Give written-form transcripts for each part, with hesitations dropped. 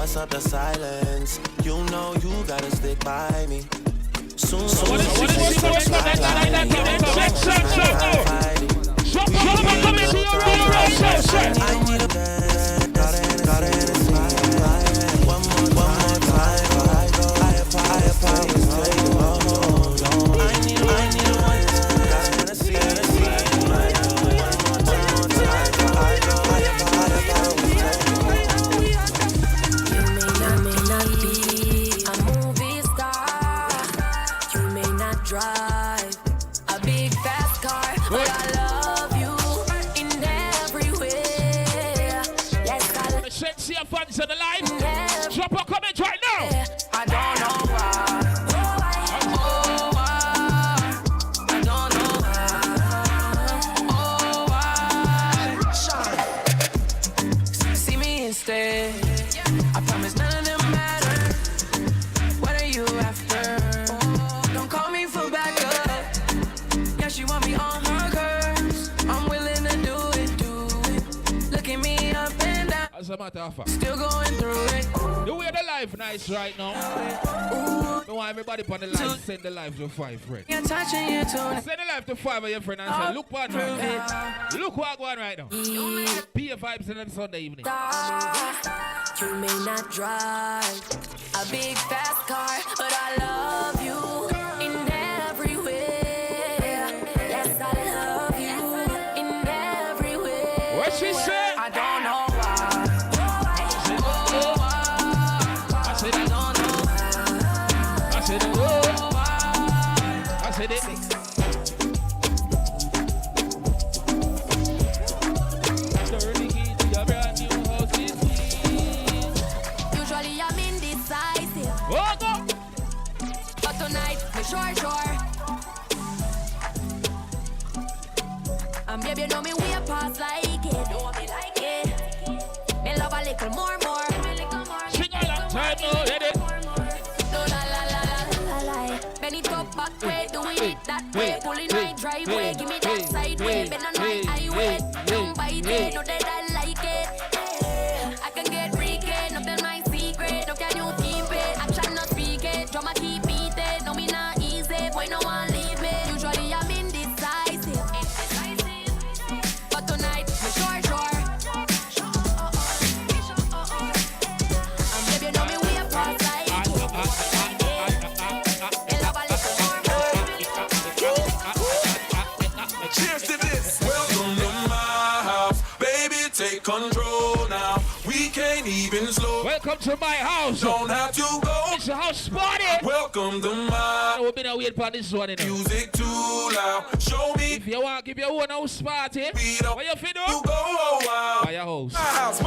bust up the silence. You know you gotta stick by me. Soon, fans in the live. Drop a comment right now. I don't know why. I don't know why. See me instead. I promise none of them matter. What are you after? Don't call me for backup. Yeah, she want me on her curves. I'm willing to do it. Look at me up and down. As a matter of fact, still going through it. The way the life nice right now. I want everybody on the live send the life to 5 friends. You're touching you too. Send the life to 5 of your friends and say, look what look what going right now. Be a vibes in them Sunday evening. You may not drive a big fast car, but I love you in every way. Yes, I love you in every way. What she said? I don't know why. I said it. Usually I'm indecisive. Oh, go. But tonight, me sure. And baby, you know me way past like it. You want me like it? Me love a little more. Sing a long time, no, hit it. Bend it up back way, doing it that way. Pulling my driveway, give me that side way. Bend on my highway, don't bite it, know that I like it. I can get freaky, no tell my secret. No can you keep it, action not speak it. Drama keep beating, no me not easy. Boy no one leave me, usually I'm indecisive. But tonight, me sure. And baby you know me way past like take control now. We can't even slow. Welcome to my house. Don't have to go. It's a house party. Welcome to my. We've been waiting for this one. Music too loud. Show me. If you want to give your own house party, what you feel do? You go wild. By your house. My house.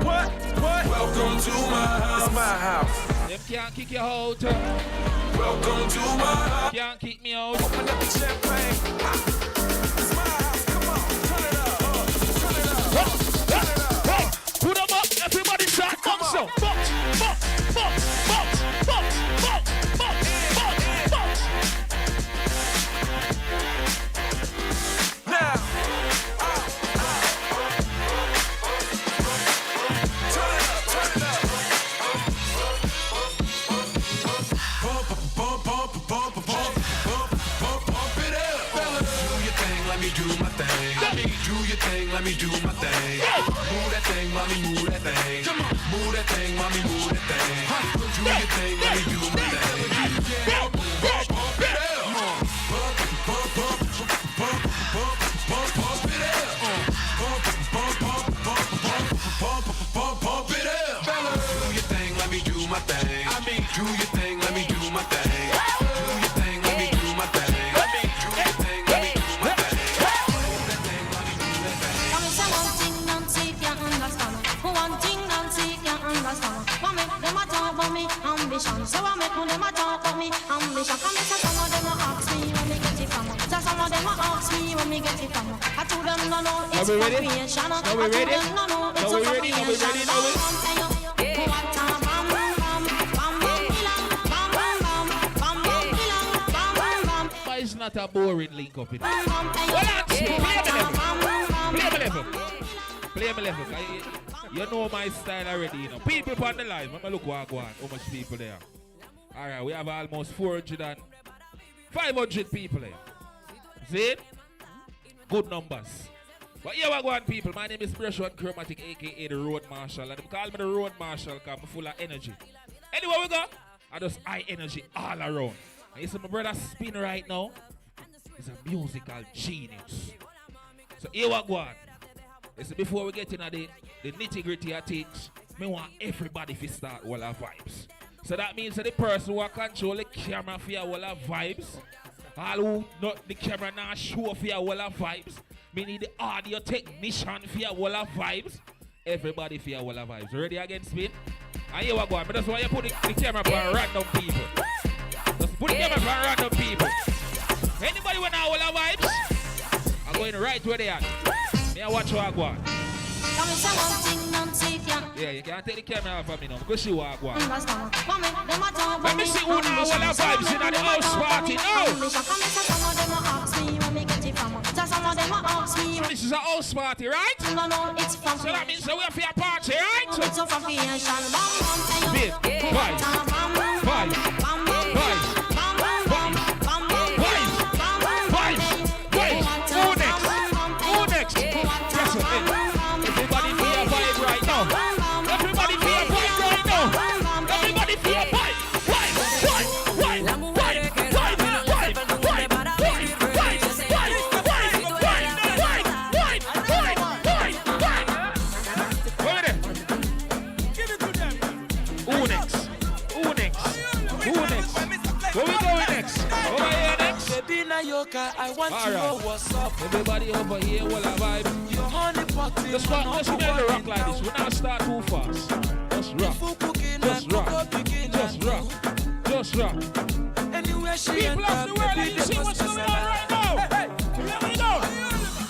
What? Welcome to my house. It's my house. Them can't kick you out. Welcome to my house. Can't kick me out. Open up the champagne. It's my house. Come on. Turn it up. Put them up, everybody start box so. Box. Now. Turn it up. Bump it up. Do your thing, let me do my thing. Do your thing, let me do my thing. Move that thing, mommy, move that thing. Move that thing, mommy, move that thing. Do your thing, let me do my thing. Bump it up. Bump it up. Do your thing, let me do my thing. Do your thing, let me do my thing. Do your thing, let me do my thing. Do your thing, let me do my thing. Ambition, so I make them a talk about me ambition. Come and some of them a ask me when me get it from. So some of them a ask me when me get it from. I told them no, it's creation. I told them no, it's creation. But it's not a boring link up in Play me level. You know my style already, you know. People on the line. Let me look what I go on. How much people there? Alright, we have almost 400 and 500 people there. See it? Good numbers. But here we go on, people. My name is Pressure Chromatic, aka the Road Marshal. And they call me the Road Marshal because I'm full of energy. Anyway, we go. I just high energy all around. And you see my brother spin right now. He's a musical genius. So here we go on. You see, before we get into the nitty-gritty of things, I want everybody to start all our vibes. So that means that the person who control the camera for your all our vibes, all who not the camera now show for your all our vibes, me need the audio technician for your all our vibes, everybody for your all our vibes. Ready again, spin? And here we go. But that's why you put the camera for random people. Just put the camera for random people. Anybody want all our vibes? I'm going right where they are. Me I watch how I go on. Yeah, you can't take the camera off of me now. Go see what I go on. Let me see who now all our vibes in the house party. No! This is a house party, right? So that means that we are for a party, right? Big, vibes, vibes, vibes. Everybody feel a vibe right now. Everybody feel a vibe right now. Everybody feel a vibe. Who next? Where we going next? Over here next? I want to know what's up. Everybody over here will have vibe. Your honey pot. Let's be able to rock like this. We not start too fast. Just rock. Just rock. Just rock. Just rock. Anywhere she people of the world, and you see what's going on right now. Hey, let me know.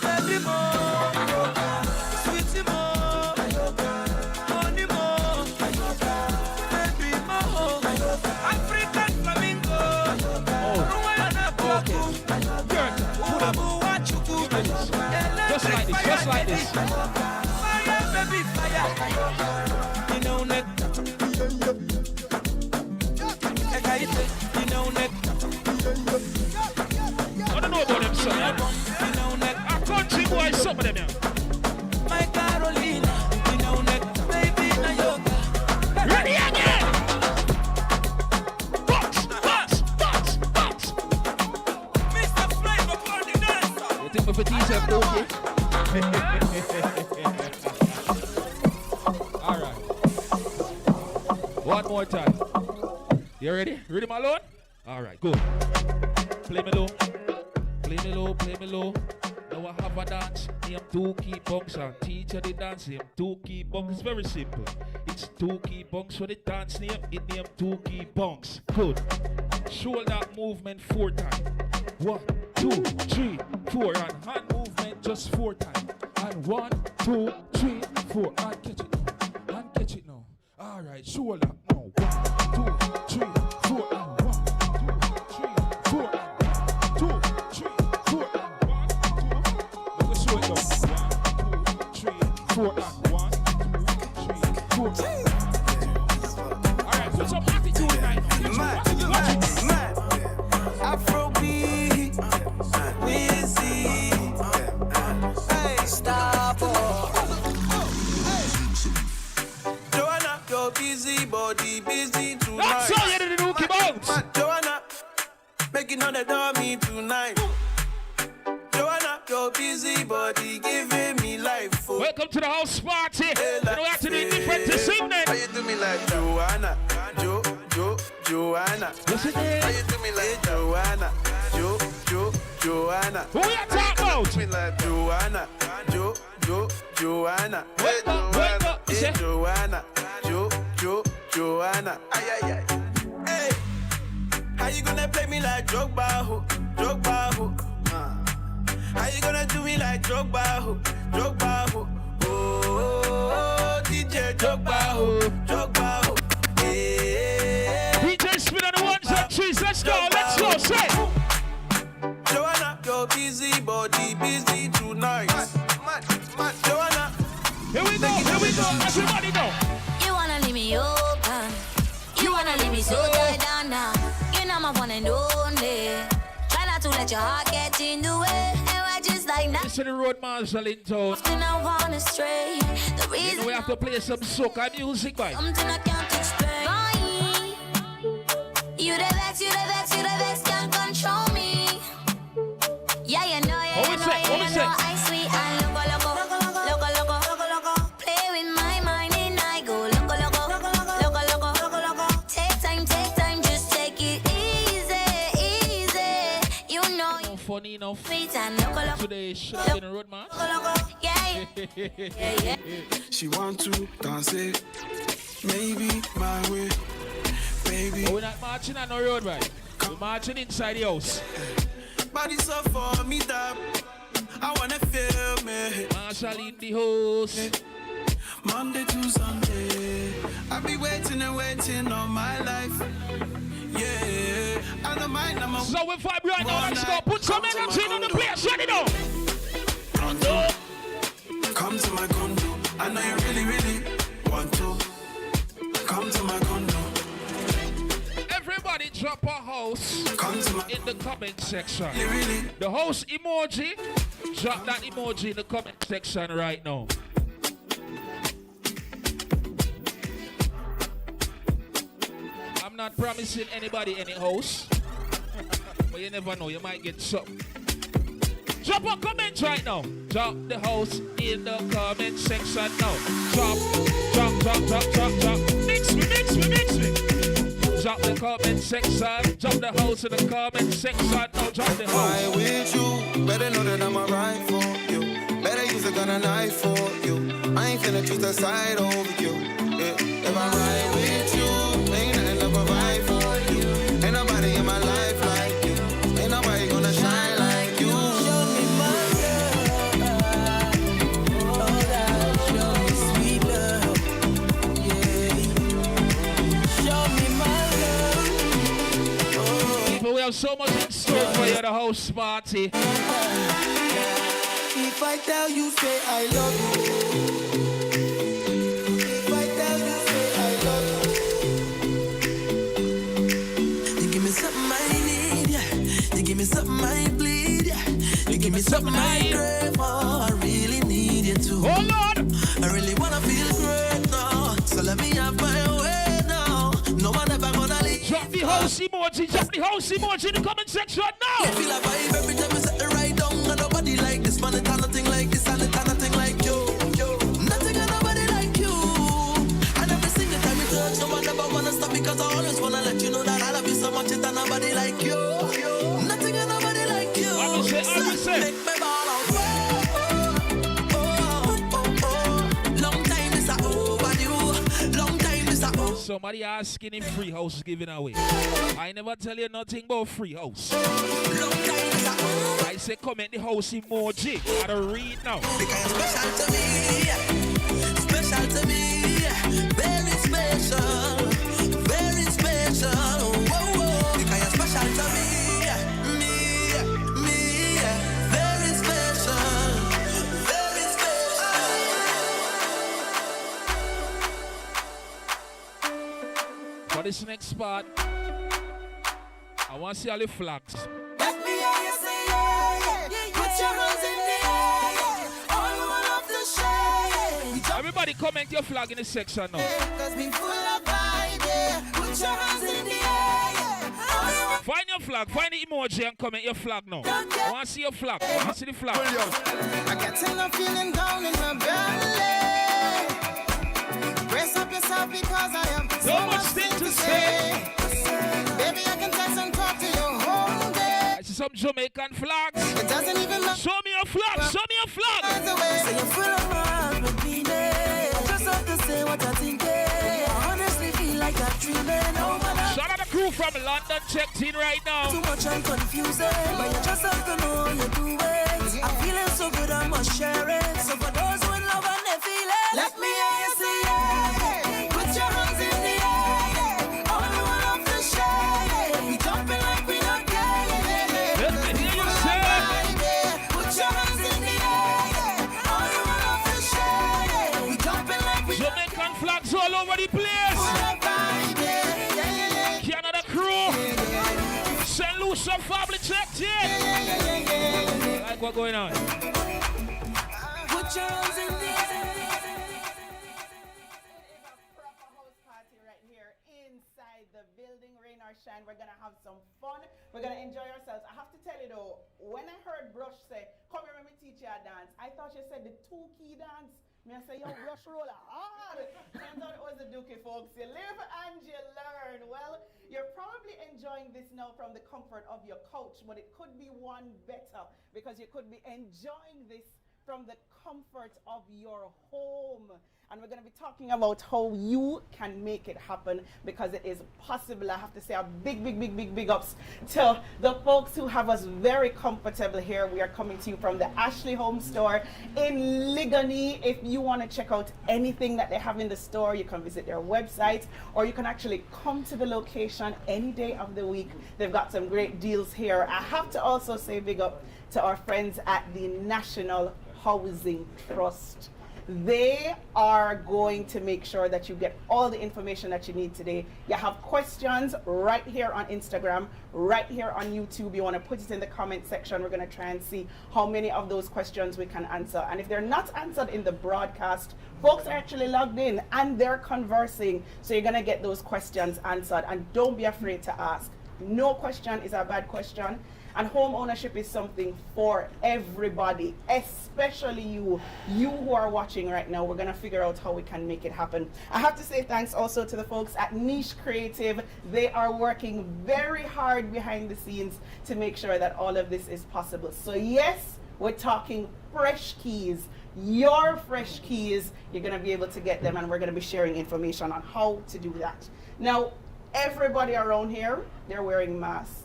Baby more, sweetie more, honey more, baby more, African flamingo. Just like this, just like this. Fire, baby, fire. You know, neck. I don't know about them, son. Our country boys, some of them, yeah. My Carolina, you know, neck. Baby, na yoga. Ready again! Box! Mr. Flavor Party Dancer. You think my petite have okay? Alright. One more time. You ready? Ready, my lord? Alright, good. Play me low. Play me low, play me low. Now I have a dance. Name 2 key bunks and teacher the dance. Name 2 key bunks. It's very simple. It's 2 key bunks for the dance name. It name 2 key bunks. Good. Shoulder movement 4 times. 1, 2, 3, 4. And hand movement just 4 times. And 1, 2, 3, 4. And catch it now. And catch it now. Alright, shoulder now. 1, 2, 3, 4. And 1, 2, 3, 4. And 2, 3, 4. And 1, 2. Let me show it now. 1, 2, 3, 4. And 1, 2, 3, 4. Alright, put some attitude right now. Afrobeat, Wizzy, hey, stop. Joanna, you're busy, body busy tonight. That's all you did, Rookie Bones. Joanna, making on the dummy tonight. Joanna, you're busy, body giving me life. Oh. Welcome to the house party. Hey, You know we have to do it different this evening. How you do me like Joanna? Joanna. Yes, it How is. you do me like Joanna? Joanna. Who we are talking about? Me like Joanna. Joanna. Wake up. You say? Joanna. Joanna. Ay, ay, ay. Hey, how you gonna play me like Drogba? How you gonna do me like Drogba? Oh, DJ Drogba. Hey. DJ spin on the ones and threes. Let's go. Say. Joanna, you're busy, body busy tonight. Joanna, Here we go. Everybody know. You wanna leave me open. You wanna leave me so tied down now. You know my one and only. Try not to let your heart get in the way. And we're just like that. This is the road marshal in town. Often I wanna stray. The reason You know we have to play some soca music, boy. something I can't explain. You the vex, you the vex, you the vex, can't control me. Yeah, you know, yeah, you know, yeah, you know, I sweet and loco, loco, loco, loco, loco, loco. Play with my mind and I go loco, loco, loco, loco, loco, loco, loco. Take time, just take it easy, easy. You know, No funny enough. sweet and loco, loco, Today shot in the road, man. loco, yeah, yeah. She want to dance it, maybe my way, baby. But we're not marching on the road, right? We're marching inside the house. Body so for me that I wanna feel me. Marshall in the house. Monday to Sunday, I be waiting and waiting all my life. Yeah, I don't mind. I'm a So we vibe right now. Let's go. Put some energy on the place. Shut it down. come to my condo. I know you really, really want to come to my condo. Everybody drop a house Come to my in the comment section. really. The house emoji, drop that emoji in the comment section right now. I'm not promising anybody any house, but you never know, you might get something. Drop a comment right now. Drop the house in the comment section now. Drop. Mix me. Drop the comment section. Drop the house in the comment section now. Drop the house. I with you, better know that I'm alright for you. Better use a gun and knife for you. I ain't finna choose the side over you. Yeah. If I ride with you, ain't nothing to provide for you. Ain't nobody in my life like you. Ain't nobody gonna shine like you. Show me my love. Oh, God, show me sweet love. Yeah. Show me my love. Oh. People, we have so much in store for you at the house party. If I tell you, say I love you. If I tell you, say I love you. You give me something I need, yeah. You give me something I bleed, yeah. You give me something I crave for. I really need you to. Oh Lord! I really wanna feel great now. So let me have my way now. No one ever gonna leave. Drop the house emoji. Drop the house emoji in the comment section now. I feel a vibe every time I set it right down. And nobody like this, man. It's nothing like this, and it's nothing like you. Nothing and nobody like you. And every single time you touch, no one ever wanna stop because I always wanna let you know that I love you so much. It's nobody like you. Nothing and nobody like you. I will say. Make me ball out. Oh. Long time is overdue. Long time is over. Somebody asking if free house is given away. I never tell you nothing about free house. Long time is over. I say comment the house emoji. I don't read now. Because you're special to me. Special to me. Very special. Very special. Whoa. Because you're special to me. Me. Very special. Very special. For this next part, I want to see all the flags. Let me hear you say yeah. Put your hands in the air. All you want to share. Everybody comment your flag in the section now. Cause we full of vibe, yeah. Put your hands in the air. All you want. Find your flag, find the emoji and comment your flag now. I want to see your flag. I want to see the flag. I get a feeling down in my belly. Brace up yourself because I am So much things to say. Baby, I can text and talk to you whole day. I see some Jamaican flags. It doesn't even matter. Show me your flag. Show me your flag. So you're full of love, but I just have to say what I think. I honestly feel like I'm dreaming. Oh, my Shout out the crew from London checked in right now. too much and confusing, but you just have to know you do it. I'm feeling so good, I must share it. So for those who in love and they feel it, let me hear you say yeah. Put your hands in the air. All you want to share. We jumping like we don't care. Let me hear you say. Put your hands in the air. All you want to share. We jumping like we don't some family checked in. Like what going on? Put your arms in the air. The building, rain or shine, we're gonna have some fun. We're gonna enjoy ourselves. I have to tell you though, when I heard Brush say, "Come here, let me teach you a dance," I thought you said the 2-key dance. Me I say, "Yo, Brush roller hard." Turns out it was the dookie, folks. You live and you learn. Well, you're probably enjoying this now from the comfort of your couch, but it could be one better because you could be enjoying this from the comfort of your home. And we're going to be talking about how you can make it happen because it is possible. I have to say a big ups to the folks who have us very comfortable here. We are coming to you from the Ashley Home Store in Ligoni. If you want to check out anything that they have in the store, you can visit their website or you can actually come to the location any day of the week. They've got some great deals here. I have to also say big up to our friends at the National Housing Trust. They are going to make sure that you get all the information that you need today. You have questions right here on Instagram, right here on YouTube. You want to put it in the comment section. We're going to try and see how many of those questions we can answer. And if they're not answered in the broadcast, folks are actually logged in and they're conversing. So you're going to get those questions answered. And don't be afraid to ask. No question is a bad question. And home ownership is something for everybody, especially you who are watching right now. We're going to figure out how we can make it happen. I have to say thanks also to the folks at Niche Creative. They are working very hard behind the scenes to make sure that all of this is possible. So yes, we're talking fresh keys. Your fresh keys, you're going to be able to get them, and we're going to be sharing information on how to do that. Now, everybody around here, they're wearing masks.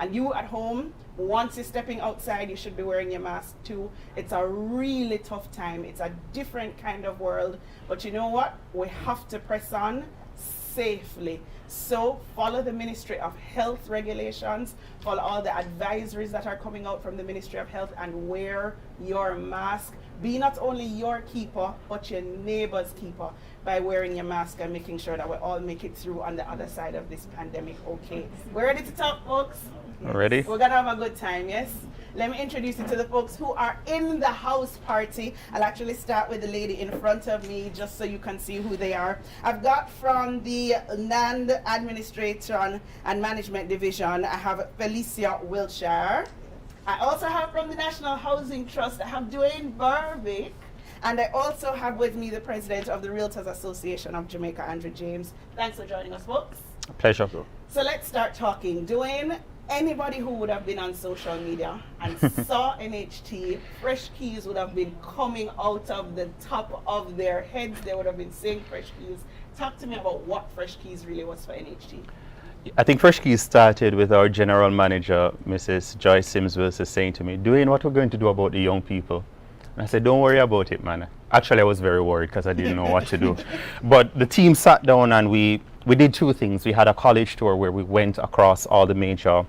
And you at home, once you're stepping outside, you should be wearing your mask too. It's a really tough time. It's a different kind of world. But you know what? We have to press on safely. So follow the Ministry of Health regulations, follow all the advisories that are coming out from the Ministry of Health, and wear your mask. Be not only your keeper, but your neighbor's keeper by wearing your mask and making sure that we all make it through on the other side of this pandemic. Okay, we're ready to talk, folks? Ready? We're gonna have a good time, yes? Let me introduce you to the folks who are in the house party. I'll actually start with the lady in front of me just so you can see who they are. I've got from the Land Administration and Management Division, I have Felicia Wiltshire. I also have from the National Housing Trust, I have Dwayne Barbic. And I also have with me the president of the Realtors Association of Jamaica, Andrew James. Thanks for joining us, folks. Pleasure. So let's start talking. Dwayne, anybody who would have been on social media and saw NHT, fresh keys would have been coming out of the top of their heads. They would have been saying fresh keys. Talk to me about what fresh keys really was for NHT. I think Fresh Keys started with our general manager, Mrs. Joyce Sims-Wilson, saying to me, Dwayne, what we're going to do about the young people? And I said, don't worry about it, man. Actually, I was very worried because I didn't know what to do. But the team sat down and we did two things. We had a college tour where we went across all the major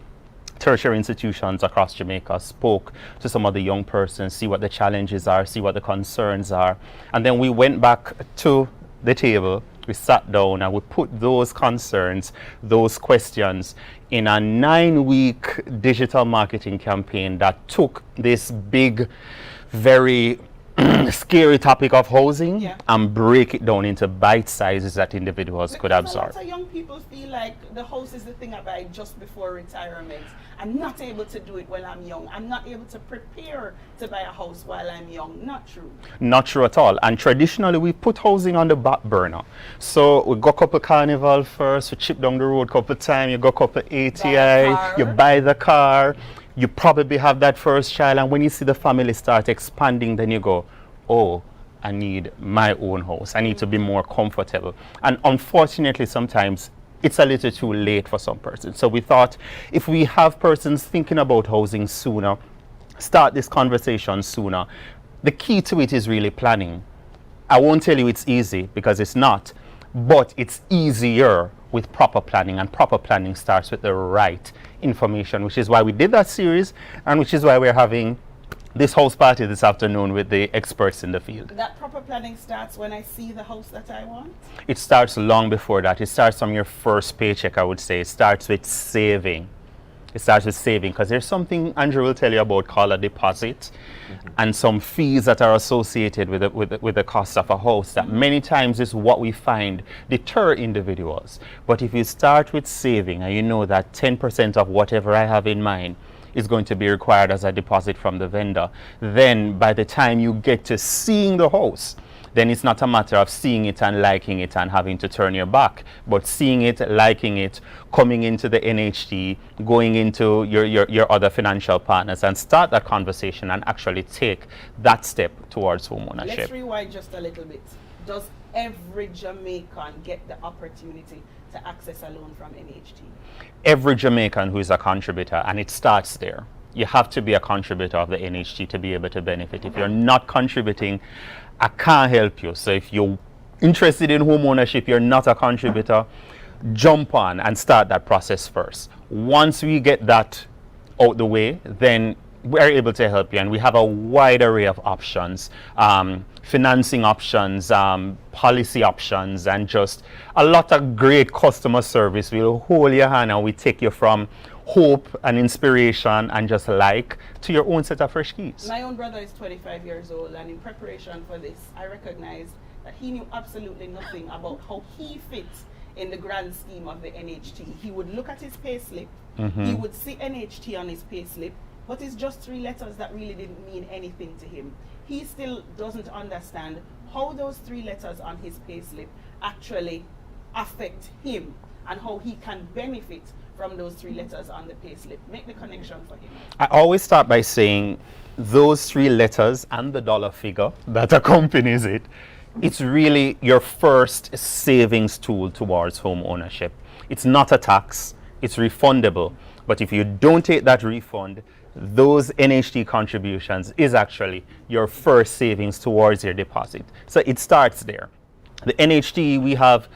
tertiary institutions across Jamaica, spoke to some of the young persons, see what the challenges are, see what the concerns are. And then we went back to the table, we sat down and we put those concerns, those questions in a 9-week digital marketing campaign that took this big, very scary topic of housing and break it down into bite sizes that individuals could absorb. A lot of young people feel like the house is the thing I buy just before retirement. I'm not able to do it while I'm young. I'm not able to prepare to buy a house while I'm young. Not true. Not true at all. And traditionally, we put housing on the back burner. So we go couple carnival first, we chip down the road couple times, you go couple ATI, you buy the car, you probably have that first child, and when you see the family start expanding, then you go, oh, I need my own house. I need to be more comfortable. And unfortunately, sometimes it's a little too late for some persons. So we thought if we have persons thinking about housing sooner, start this conversation sooner. The key to it is really planning. I won't tell you it's easy because it's not, but it's easier with proper planning, and proper planning starts with the right information, which is why we did that series and which is why we're having this house party this afternoon with the experts in the field. That proper planning starts when I see the house that I want? It starts long before that. It starts from your first paycheck, I would say. It starts with saving. It starts with saving, because there's something Andrew will tell you about called a deposit, and some fees that are associated with the cost of a house that many times is what we find deter individuals. But if you start with saving and you know that 10% of whatever I have in mind is going to be required as a deposit from the vendor, then by the time you get to seeing the house, then it's not a matter of seeing it and liking it and having to turn your back, but seeing it, liking it, coming into the NHT, going into your other financial partners and start that conversation and actually take that step towards home ownership. Let's rewind just a little bit. Does every Jamaican get the opportunity to access a loan from NHT? Every Jamaican who is a contributor, and it starts there. You have to be a contributor of the NHT to be able to benefit. If you're not contributing, I can't help you. So if you're interested in home ownership, you're not a contributor, jump on and start that process first. Once we get that out the way, then we're able to help you. And we have a wide array of options, financing options, policy options, and just a lot of great customer service. We'll hold your hand and we take you from hope and inspiration and just to your own set of fresh keys. My own brother is 25 years old, and in preparation for this, I recognized that he knew absolutely nothing about how he fits in the grand scheme of the NHT. He would look at his payslip, he would see NHT on his payslip, but it's just 3 letters that really didn't mean anything to him. He still doesn't understand how those 3 letters on his payslip actually affect him and how he can benefit from those 3 letters on the payslip. Make the connection for him. I always start by saying those 3 letters and the dollar figure that accompanies it, it's really your first savings tool towards home ownership. It's not a tax, it's refundable. But if you don't take that refund, those NHT contributions is actually your first savings towards your deposit. So it starts there. The NHT, we have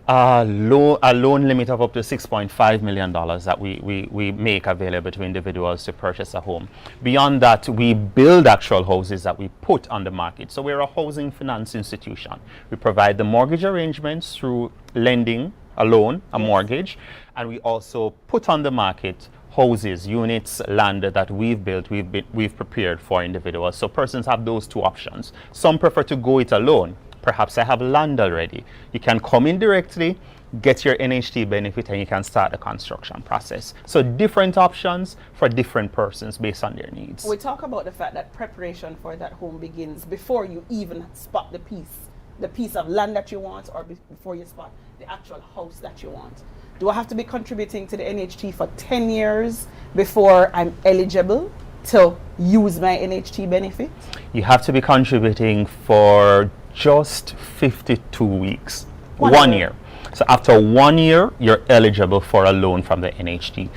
a loan limit of up to $6.5 million that we make available to individuals to purchase a home. Beyond that, we build actual houses that we put on the market. So we're a housing finance institution. We provide the mortgage arrangements through lending, a loan, a mortgage, and we also put on the market houses, units, land that we've built, we've prepared for individuals. So persons have those 2 options. Some prefer to go it alone. Perhaps I have land already. You can come in directly, get your NHT benefit, and you can start the construction process. So different options for different persons based on their needs. We talk about the fact that preparation for that home begins before you even spot the piece of land that you want, or before you spot the actual house that you want. Do I have to be contributing to the NHT for 10 years before I'm eligible to use my NHT benefit? You have to be contributing for just 52 weeks, 1 year. So after 1 year, you're eligible for a loan from the NHT.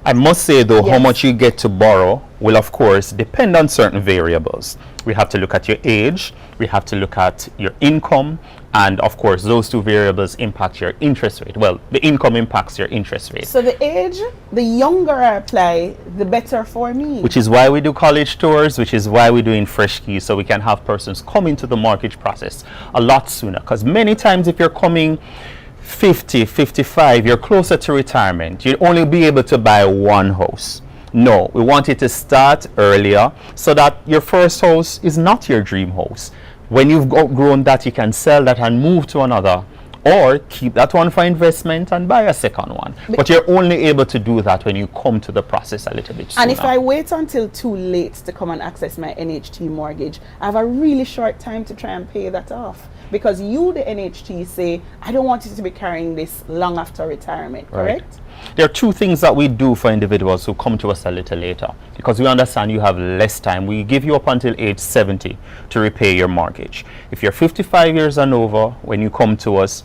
I must say though, how much you get to borrow will of course depend on certain variables. We have to look at your age, we have to look at your income, and of course those 2 variables impact your interest rate. Well, the income impacts your interest rate. So the age, the younger I apply, the better for me. Which is why we do college tours, which is why we're doing fresh keys, so we can have persons come into the mortgage process a lot sooner. Because many times if you're coming 50, 55, you're closer to retirement, you'll only be able to buy 1 house. No, we want you to start earlier so that your first house is not your dream house. When you've outgrown that, you can sell that and move to another, or keep that one for investment and buy a second one. But you're only able to do that when you come to the process a little bit sooner. And if I wait until too late to come and access my NHT mortgage, I have a really short time to try and pay that off. Because you, the NHT, say, I don't want you to be carrying this long after retirement, correct? Right. There are 2 things that we do for individuals who come to us a little later, because we understand you have less time. We give you up until age 70 to repay your mortgage. If you're 55 years and over, when you come to us,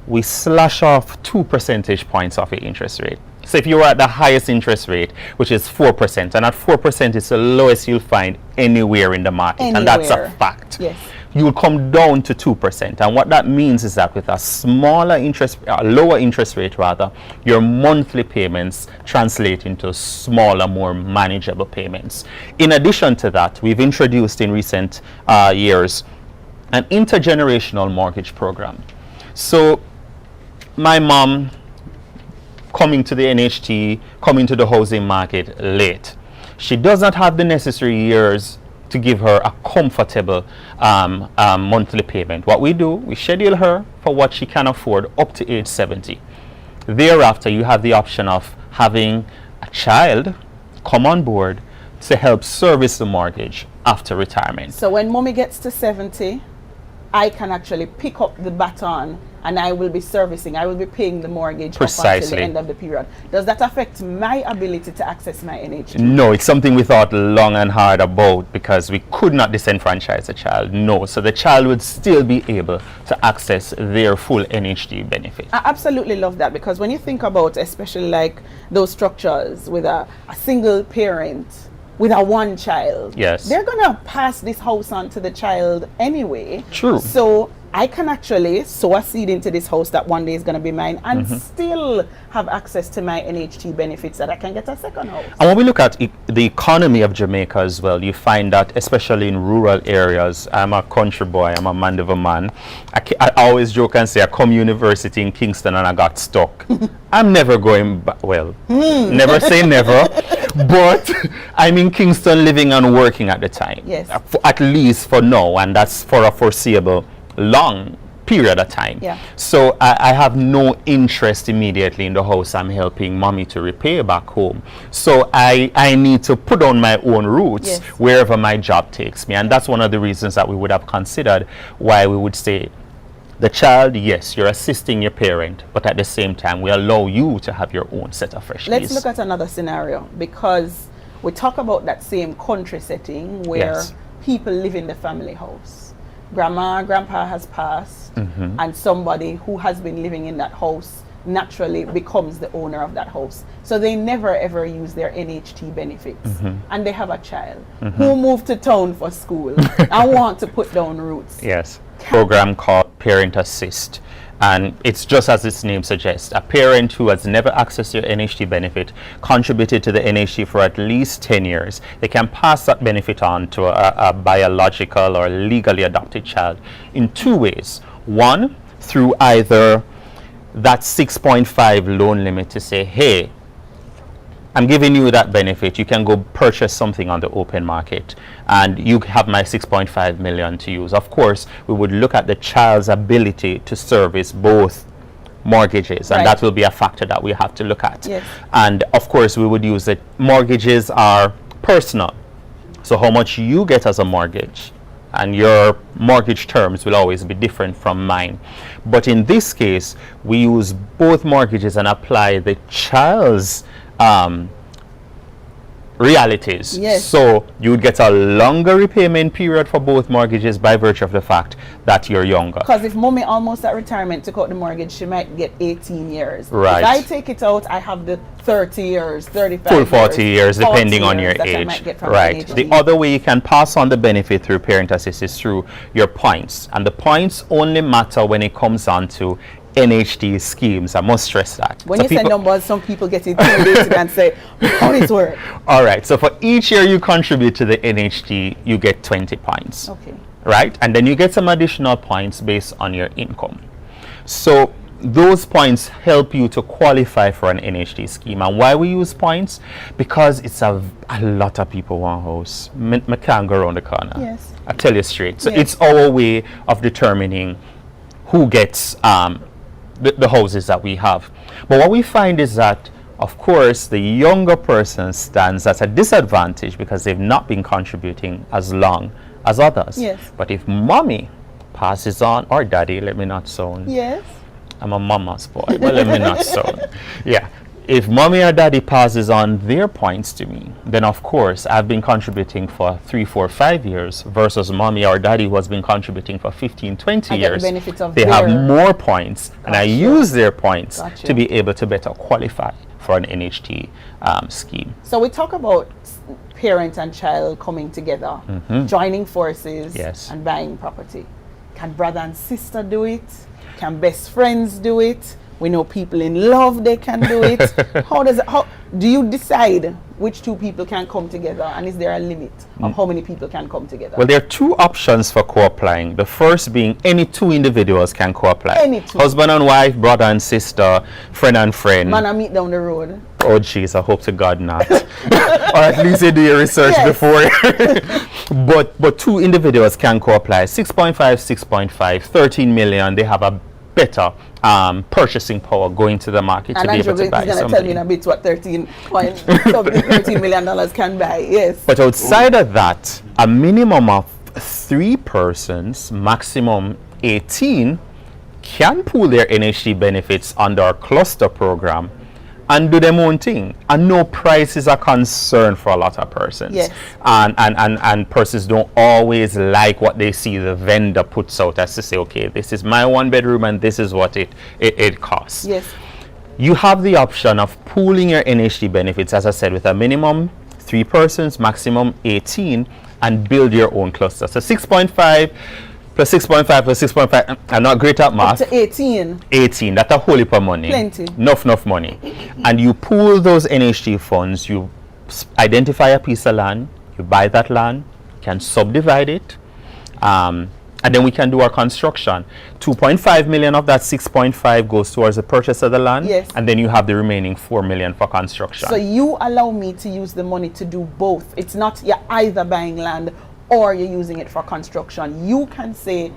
we slash off 2 percentage points of your interest rate. So if you were at the highest interest rate, which is 4%, and at 4% is the lowest you'll find anywhere in the market, and that's a fact. Yes. You'll come down to 2%, and what that means is that with a lower interest rate rather, your monthly payments translate into smaller, more manageable payments. In addition to that, we've introduced in recent years an intergenerational mortgage program. So my mom coming to the NHT, coming to the housing market late. She does not have the necessary years to give her a comfortable monthly payment. What we do, we schedule her for what she can afford up to age 70. Thereafter, you have the option of having a child come on board to help service the mortgage after retirement. So when mommy gets to 70, I can actually pick up the baton and I will be servicing, I will be paying the mortgage up until the end of the period. Does that affect my ability to access my NHT? No, it's something we thought long and hard about because we could not disenfranchise the child. No, so the child would still be able to access their full NHT benefit. I absolutely love that, because when you think about especially like those structures with a single parent, with a one child, yes, they're gonna pass this house on to the child anyway. True. So I can actually sow a seed into this house that one day is gonna be mine and still have access to my NHT benefits that I can get a second house. And when we look at the economy of Jamaica as well, you find that especially in rural areas, I'm a country boy, I'm a Mandeville man. I always joke and say I come university in Kingston and I got stuck. I'm never going back, well, never say never, but I'm in Kingston living and working at the time. Yes. At least for now, and that's for a foreseeable long period of time. Yeah. So I have no interest immediately in the house I'm helping mommy to repair back home. So I need to put on my own roots, yes, wherever my job takes me. And that's one of the reasons that we would have considered why we would say the child, yes, you're assisting your parent, but at the same time, we allow you to have your own set of fresh Let's keys. look at another scenario, because we talk about that same country setting where Yes. people live in the family house. Grandma, grandpa has passed, and somebody who has been living in that house naturally becomes the owner of that house. So they never ever use their NHT benefits, and they have a child who moved to town for school and want to put down roots. Yes, program called Parent Assist. And it's just as its name suggests, a parent who has never accessed your NHT benefit, contributed to the NHT for at least 10 years, they can pass that benefit on to a biological or legally adopted child in two ways. One, through either that 6.5 loan limit to say, hey, I'm giving you that benefit, you can go purchase something on the open market and you have my 6.5 million to use. Of course, we would look at the child's ability to service both mortgages, and that will be a factor that we have to look at. Yes. And of course, we would use it. Mortgages are personal. So how much you get as a mortgage and your mortgage terms will always be different from mine. But in this case, we use both mortgages and apply the child's realities. Yes. So you would get a longer repayment period for both mortgages by virtue of the fact that you're younger. Because if mommy almost at retirement took out the mortgage, she might get 18 years. Right. If I take it out, I have the 30 years, 35 full 40 years, 40 depending on your years that I age. might get from Right. NHT. The other way you can pass on the benefit through Parent Assist is through your points. And the points only matter when it comes on to NHT schemes. I must stress that. When So you say people- numbers, some people get intimidated and say, how does it work? All right. So for each year you contribute to the NHT, you get 20 points. Okay. Right? And then you get some additional points based on your income. So those points help you to qualify for an NHT scheme. And why we use points? Because it's a lot of people want a house. Me can't go around the corner. Yes. I tell you straight. So Yes. it's our way of determining who gets the houses that we have. But what we find is that, of course, the younger person stands at a disadvantage because they've not been contributing as long as others. Yes. But if mommy passes on, or daddy, let me not sound, Yes. I'm a mama's boy, but let me not sound. Yeah. If mommy or daddy passes on their points to me, then of course I've been contributing for 3, 4, 5 years versus mommy or daddy who has been contributing for 15, 20 I get the years. benefits of They have their- more points, and I Gotcha. use their points Gotcha. to be able to better qualify for an NHT scheme. So we talk about parent and child coming together, joining forces, Yes. and buying property. Can brother and sister do it? Can best friends do it? We know people in love, they can do it. How do you decide which two people can come together, and is there a limit of how many people can come together? Well, there are two options for co-applying. The first being any two individuals can co-apply. Any two. Husband and wife, brother and sister, friend and friend. Man, I meet down the road. Oh jeez, I hope to God not. Or at least you do your research before. but two individuals can co-apply. 6.5, 6.5, 13 million. They have a better purchasing power going to the market and to be able to buy something. And Andrew is going to tell me in a bit what $13 million can buy. Yes. But outside of that, a minimum of 3 persons, maximum 18, can pool their NHT benefits under our cluster program and do their own thing. And no price is a concern for a lot of persons. Yes. And persons don't always like what they see the vendor puts out as to say, okay, this is my 1 bedroom and this is what it costs. Yes. You have the option of pooling your NHT benefits, as I said, with a minimum 3 persons, maximum 18, and build your own cluster. So 6.5 plus 6.5 plus 6.5, I'm not great at math. Up to 18. 18, that's a whole heap of money. Plenty. Enough money. And you pool those NHT funds, you identify a piece of land, you buy that land, can subdivide it, and then we can do our construction. 2.5 million of that 6.5 goes towards the purchase of the land, yes. And then you have the remaining 4 million for construction. So you allow me to use the money to do both. It's not you're either buying land or you're using it for construction. You can say,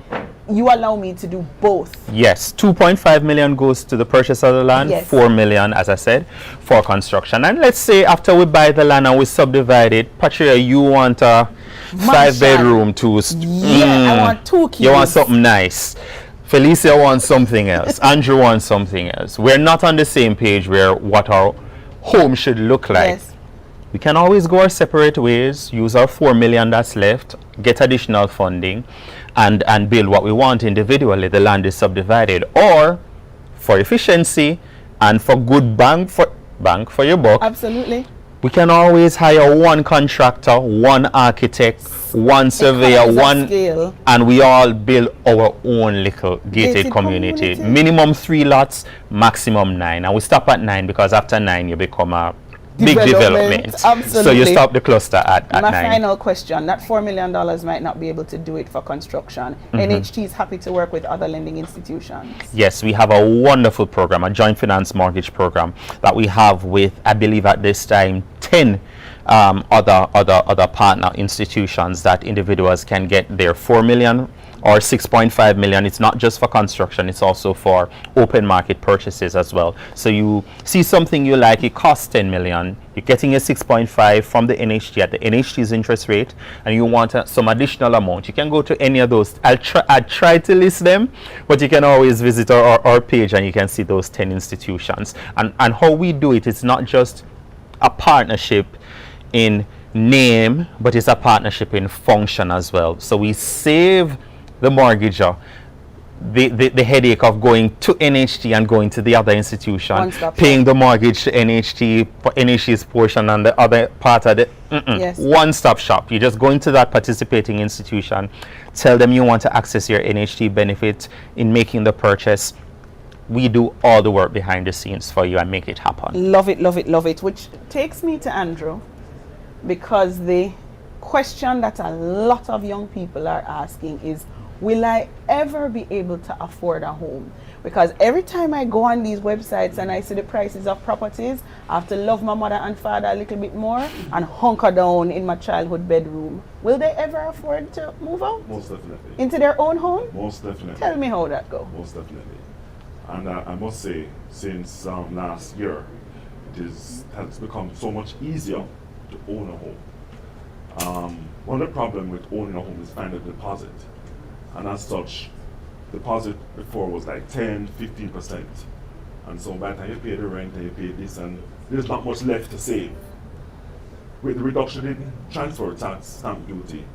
you allow me to do both. Yes, 2.5 million goes to the purchase of the land, yes. 4 million, as I said, for construction. And let's say after we buy the land and we subdivide it, Patria, you want a 5-bedroom, 2. I want 2 keys. You want something nice. Felicia wants something else. Andrew wants something else. We're not on the same page where what our home should look like. Yes. We can always go our separate ways, use our 4 million that's left, get additional funding, and build what we want individually. The land is subdivided. Or, for efficiency and for good bang for your buck, absolutely, we can always hire 1 contractor, 1 architect, 1 surveyor, and we all build our own little gated community. Minimum 3 lots, maximum 9. And we stop at 9 because after 9 you become a big development. Absolutely. So you stop the cluster at 9. My final question, that $4 million might not be able to do it for construction. NHT is happy to work with other lending institutions. Yes, we have a wonderful program, a joint finance mortgage program that we have with, I believe at this time, 10 other partner institutions that individuals can get their 4 million or 6.5 million. It's not just for construction, it's also for open market purchases as well. So you see something you like, it costs 10 million, you're getting a 6.5 from the NHT at the NHT's interest rate, and you want some additional amount. You can go to any of those. I'll try to list them, but you can always visit our page and you can see those 10 institutions. And how we do it, it's not just a partnership in name, but it's a partnership in function as well. So we save the mortgager the headache of going to NHT and going to the other institution, paying the mortgage to NHT for NHT's portion and the other part of the yes. One-stop shop. You just go into that participating institution, tell them you want to access your NHT benefit in making the purchase. We do all the work behind the scenes for you and make it happen. Love it, love it, love it. Which takes me to Andrew, because the question that a lot of young people are asking is, will I ever be able to afford a home? Because every time I go on these websites and I see the prices of properties, I have to love my mother and father a little bit more and hunker down in my childhood bedroom. Will they ever afford to move out? Most definitely. Into their own home? Most definitely. Tell me how that goes. Most definitely. And I must say, since last year, has become so much easier to own a home. One of the problems with owning a home is finding a deposit. And as such, deposit before was like 10, 15%. And so by the time you pay the rent and you pay this, and there's not much left to save. With the reduction in transfer tax stamp duty,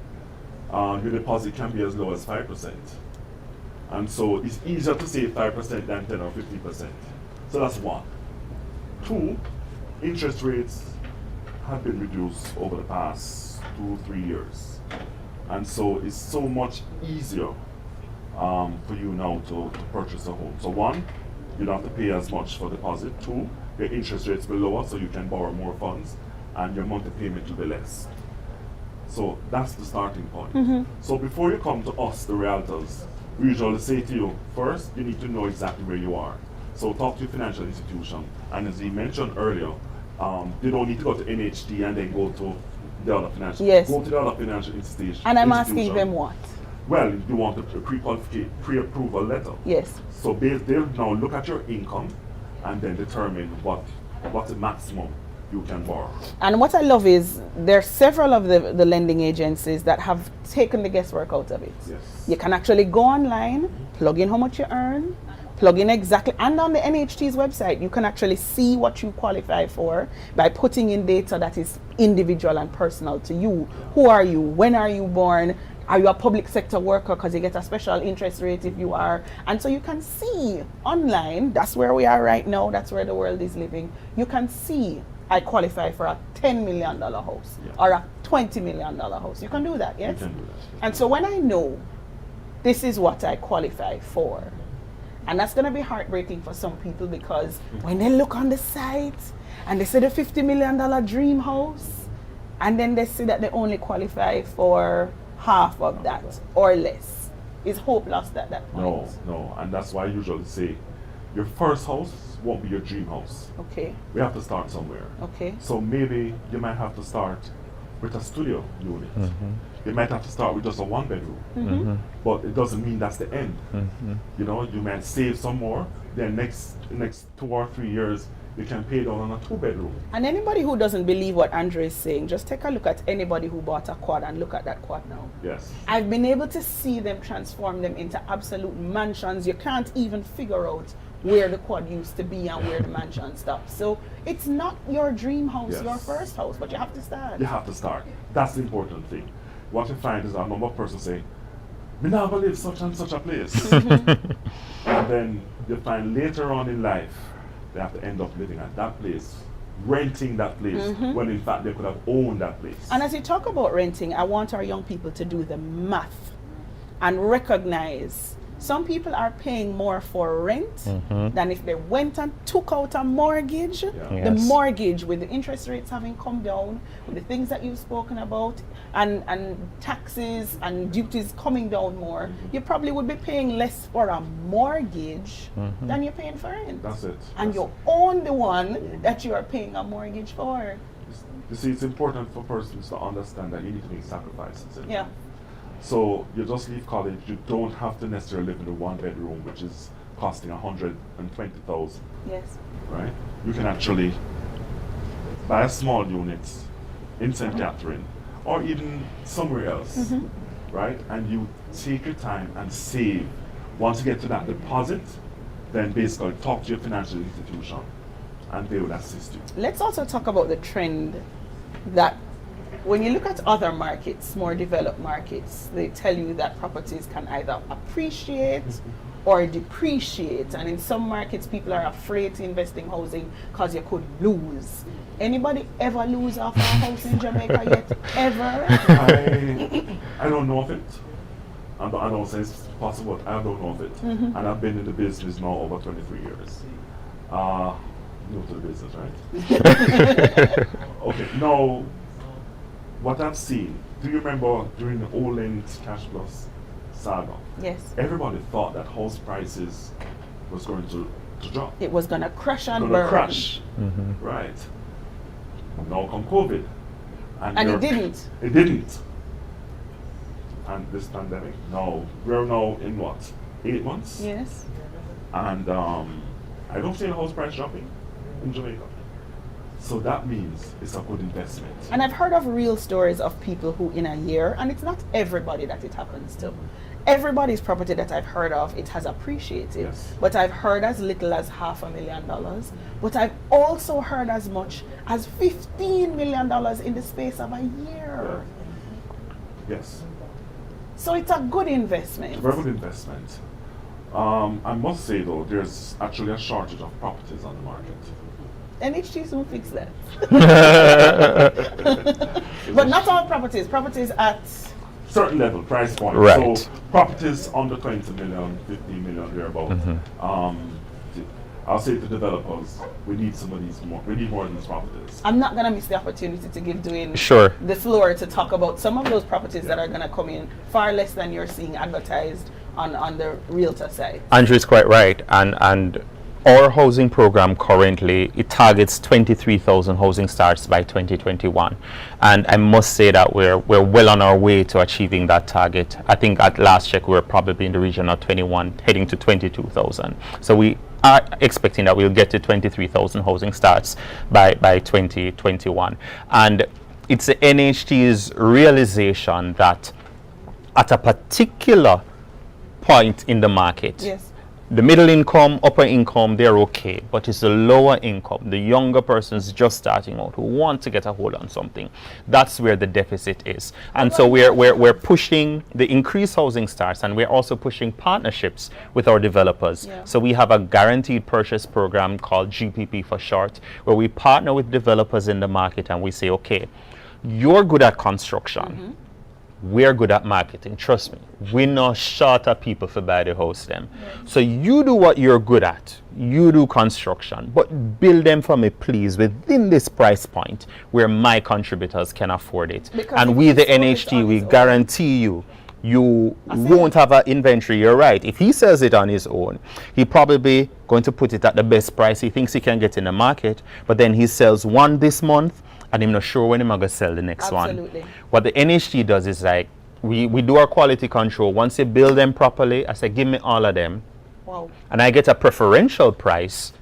your deposit can be as low as 5%. And so it's easier to save 5% than 10 or 15%. So that's one. 2, interest rates have been reduced over the past 2-3 years. And so it's so much easier for you now to purchase a home. So 1, you don't have to pay as much for deposit. 2, your interest rates will be lower, so you can borrow more funds, and your monthly payment will be less. So that's the starting point. So before you come to us, the realtors, we usually say to you, first, you need to know exactly where you are. So talk to your financial institution. And as he mentioned earlier, you don't need to go to NHT and then go to the other financial. Yes. Go to the other financial institution. And I'm asking them what? Well, you want a pre-approval letter. Yes. So they'll now look at your income and then determine what's the maximum you can borrow. And what I love is there are several of the lending agencies that have taken the guesswork out of it. Yes. You can actually go online, plug in how much you earn, plug in exactly, and on the NHT's website, you can actually see what you qualify for by putting in data that is individual and personal to you. Who are you? When are you born? Are you a public sector worker because you get a special interest rate if you are? And so you can see online, that's where we are right now, that's where the world is living. You can see, I qualify for a $10 million house or a $20 million house. You can do that, yes? You can do that. And so when I know this is what I qualify for, and that's going to be heartbreaking for some people because when they look on the site and they see the $50 million dream house, and then they see that they only qualify for half of that or less, is hope lost at that point? No, and that's why I usually say your first house won't be your dream house. Okay. We have to start somewhere. Okay. So maybe you might have to start with a studio unit. You might have to start with just a 1-bedroom. But it doesn't mean that's the end. You know, you might save some more, then next 2 or 3 years you can pay down on a 2-bedroom. And anybody who doesn't believe what Andre is saying, just take a look at anybody who bought a quad and look at that quad now. Yes. I've been able to see them transform them into absolute mansions. You can't even figure out where the quad used to be and where the mansion stops. So it's not your dream house, your first house, but you have to start. You have to start. That's the important thing. What you find is a number of persons say, "Me never live such and such a place." And then you find later on in life, they have to end up living at that place, renting that place, when in fact they could have owned that place. And as you talk about renting, I want our young people to do the math and recognize some people are paying more for rent than if they went and took out a mortgage. The mortgage, with the interest rates having come down, with the things that you've spoken about, and taxes and duties coming down more, you probably would be paying less for a mortgage than you're paying for rent. That's it. And you own the one that you are paying a mortgage for. You see, it's important for persons to understand that you need to make sacrifices. Yeah. So you just leave college, you don't have to necessarily live in a 1-bedroom, which is costing $120,000. Yes. Right? You can actually buy a small unit in St. Catherine or even somewhere else, right? And you take your time and save. Once you get to that deposit, then basically talk to your financial institution and they will assist you. Let's also talk about the trend that when you look at other markets, more developed markets, they tell you that properties can either appreciate or depreciate. And in some markets, people are afraid to invest in housing because you could lose. Anybody ever lose off a house in Jamaica yet? Ever? I don't know of it. I don't say it's possible, I don't know of it. And I've been in the business now over 23 years. New to the business, right? Okay, now, what I've seen, do you remember during the Olent Cash Plus saga? Yes. Everybody thought that house prices was going to drop. It was going to crash and Gonna burn. crash, right? Now come COVID. And it didn't. It didn't. And this pandemic, now, we're now in what, 8 months? Yes. And I don't see the house price dropping in Jamaica. So that means it's a good investment. And I've heard of real stories of people who in a year, and it's not everybody that it happens to. Everybody's property that I've heard of, it has appreciated. Yes. But I've heard as little as $500,000. But I've also heard as much as $15 million in the space of a year. Yes. So it's a good investment. It's a very good investment. I must say though, there's actually a shortage of properties on the market. NHT soon fix that. But not all properties. Properties at certain level, price point. Right. So properties under 20 million, 15 million, thereabout. I'll say to developers, we need some of these more. We need more of these properties. I'm not gonna miss the opportunity to give Dwayne Sure. the floor to talk about some of those properties that are gonna come in far less than you're seeing advertised on the realtor side. Andrew is quite right, and our housing program currently, it targets 23,000 housing starts by 2021, and I must say that we're well on our way to achieving that target. I think at last check we were probably in the region of 21, heading to 22,000. So we are expecting that we'll get to 23,000 housing starts by 2021, and it's the NHT's realization that at a particular point in the market, Yes. the middle income, upper income, they're okay, but it's the lower income, the younger persons just starting out who want to get a hold on something. That's where the deficit is. And so we're pushing the increased housing starts, and we're also pushing partnerships with our developers. Yeah. So we have a guaranteed purchase program called GPP for short, where we partner with developers in the market and we say, okay, you're good at construction. We're good at marketing, trust me. We're not short of people for buy the house them. So you do what you're good at. You do construction, but build them for me, please, within this price point where my contributors can afford it. Because And if we, he the sold it NHT, on we his own- guarantee you won't have an inventory. You're right. If he sells it on his own, he probably going to put it at the best price he thinks he can get in the market. But then he sells one this month, and I'm not sure when I'm going to sell the next Absolutely. one. What the NHT does is like, we do our quality control. Once you build them properly, I say, give me all of them. Wow. And I get a preferential price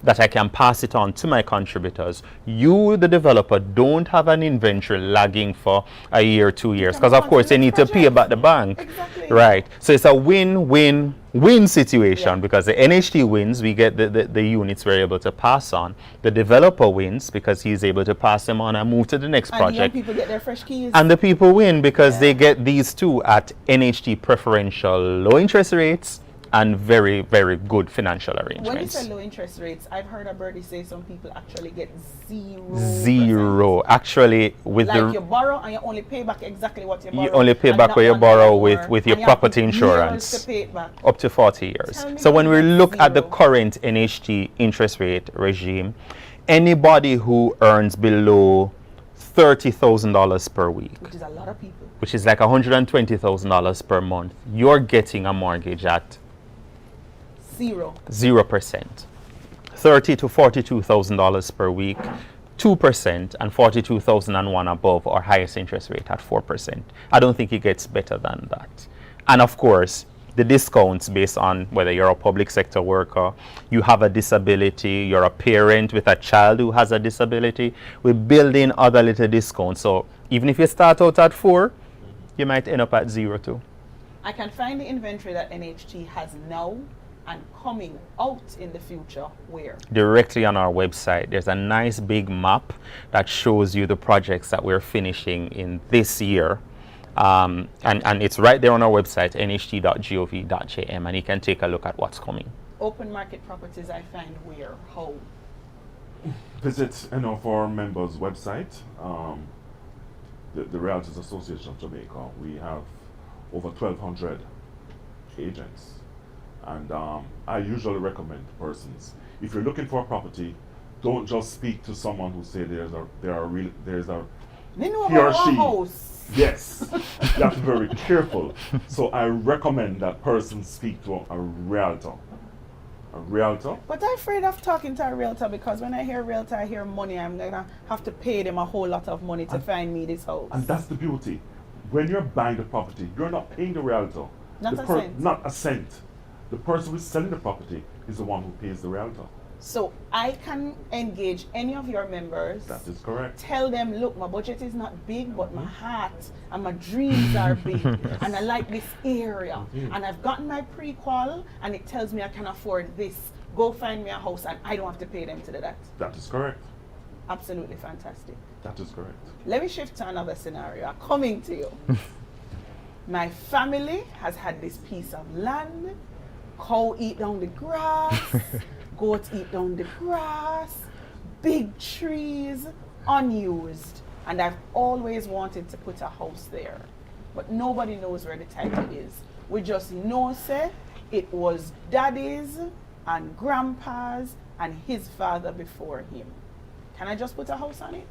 that I can pass it on to my contributors. You, the developer, don't have an inventory lagging for a year, 2 years, because of course they need to pay about the bank. Exactly. Right. So it's a win-win-win situation, Yeah. because the NHT wins, we get the units we're able to pass on. The developer wins because he's able to pass them on and move to the next And the young project. people get their fresh keys. And the people win because Yeah. they get these two at NHT preferential low interest rates and very, very good financial when you arrangements. say low interest rates, I've heard a birdie say some people actually get 0%. Zero. Actually, with Like you the borrow and you only pay back exactly what you borrow. you only pay and back not what you one borrow more, with your and you have property years insurance. to pay it back. Up to 40 years. Tell me So when how we that's look at the zero. current NHT interest rate regime, anybody who earns below $30,000 per week, Which is a lot of people. which is like $120,000 per month, you're getting a mortgage at 0%. $30,000 to $42,000 per week, 2%, and $42,001 above our highest interest rate at 4%. I don't think it gets better than that. And of course, the discounts based on whether you're a public sector worker, you have a disability, you're a parent with a child who has a disability, we build in other little discounts. So even if you start out at 4, you might end up at 0 too. I can find the inventory that NHT has now and coming out in the future where? Directly on our website. There's a nice big map that shows you the projects that we're finishing in this year. And it's right there on our website, nht.gov.jm, and you can take a look at what's coming. Open market properties I find where? How? Visit any of our members' website, the Realtors Association of Jamaica. We have over 1,200 agents. And I usually recommend persons, if you're looking for a property, don't just speak to someone who say there's a They know he or about our she. house. Yes, you have to be very careful. So I recommend that person speak to a realtor. A realtor. But I'm afraid of talking to a realtor because when I hear realtor, I hear money. I'm gonna have to pay them a whole lot of money to find me this house. And that's the beauty. When you're buying the property, you're not paying the realtor. Not The a cent. Not a cent. The person who's selling the property is the one who pays the realtor. So I can engage any of your members. That is correct. Tell them, look, my budget is not big, but my heart and my dreams are big, and I like this area, and I've gotten my pre-qual, and it tells me I can afford this. Go find me a house, and I don't have to pay them to do that. That is correct. Absolutely fantastic. That is correct. Let me shift to another scenario. I'm coming to you. My family has had this piece of land. Cow eat down the grass. Goats eat down the grass. Big trees, unused. And I've always wanted to put a house there. But nobody knows where the title is. We just know, say, it was daddy's and grandpas and his father before him. Can I just put a house on it?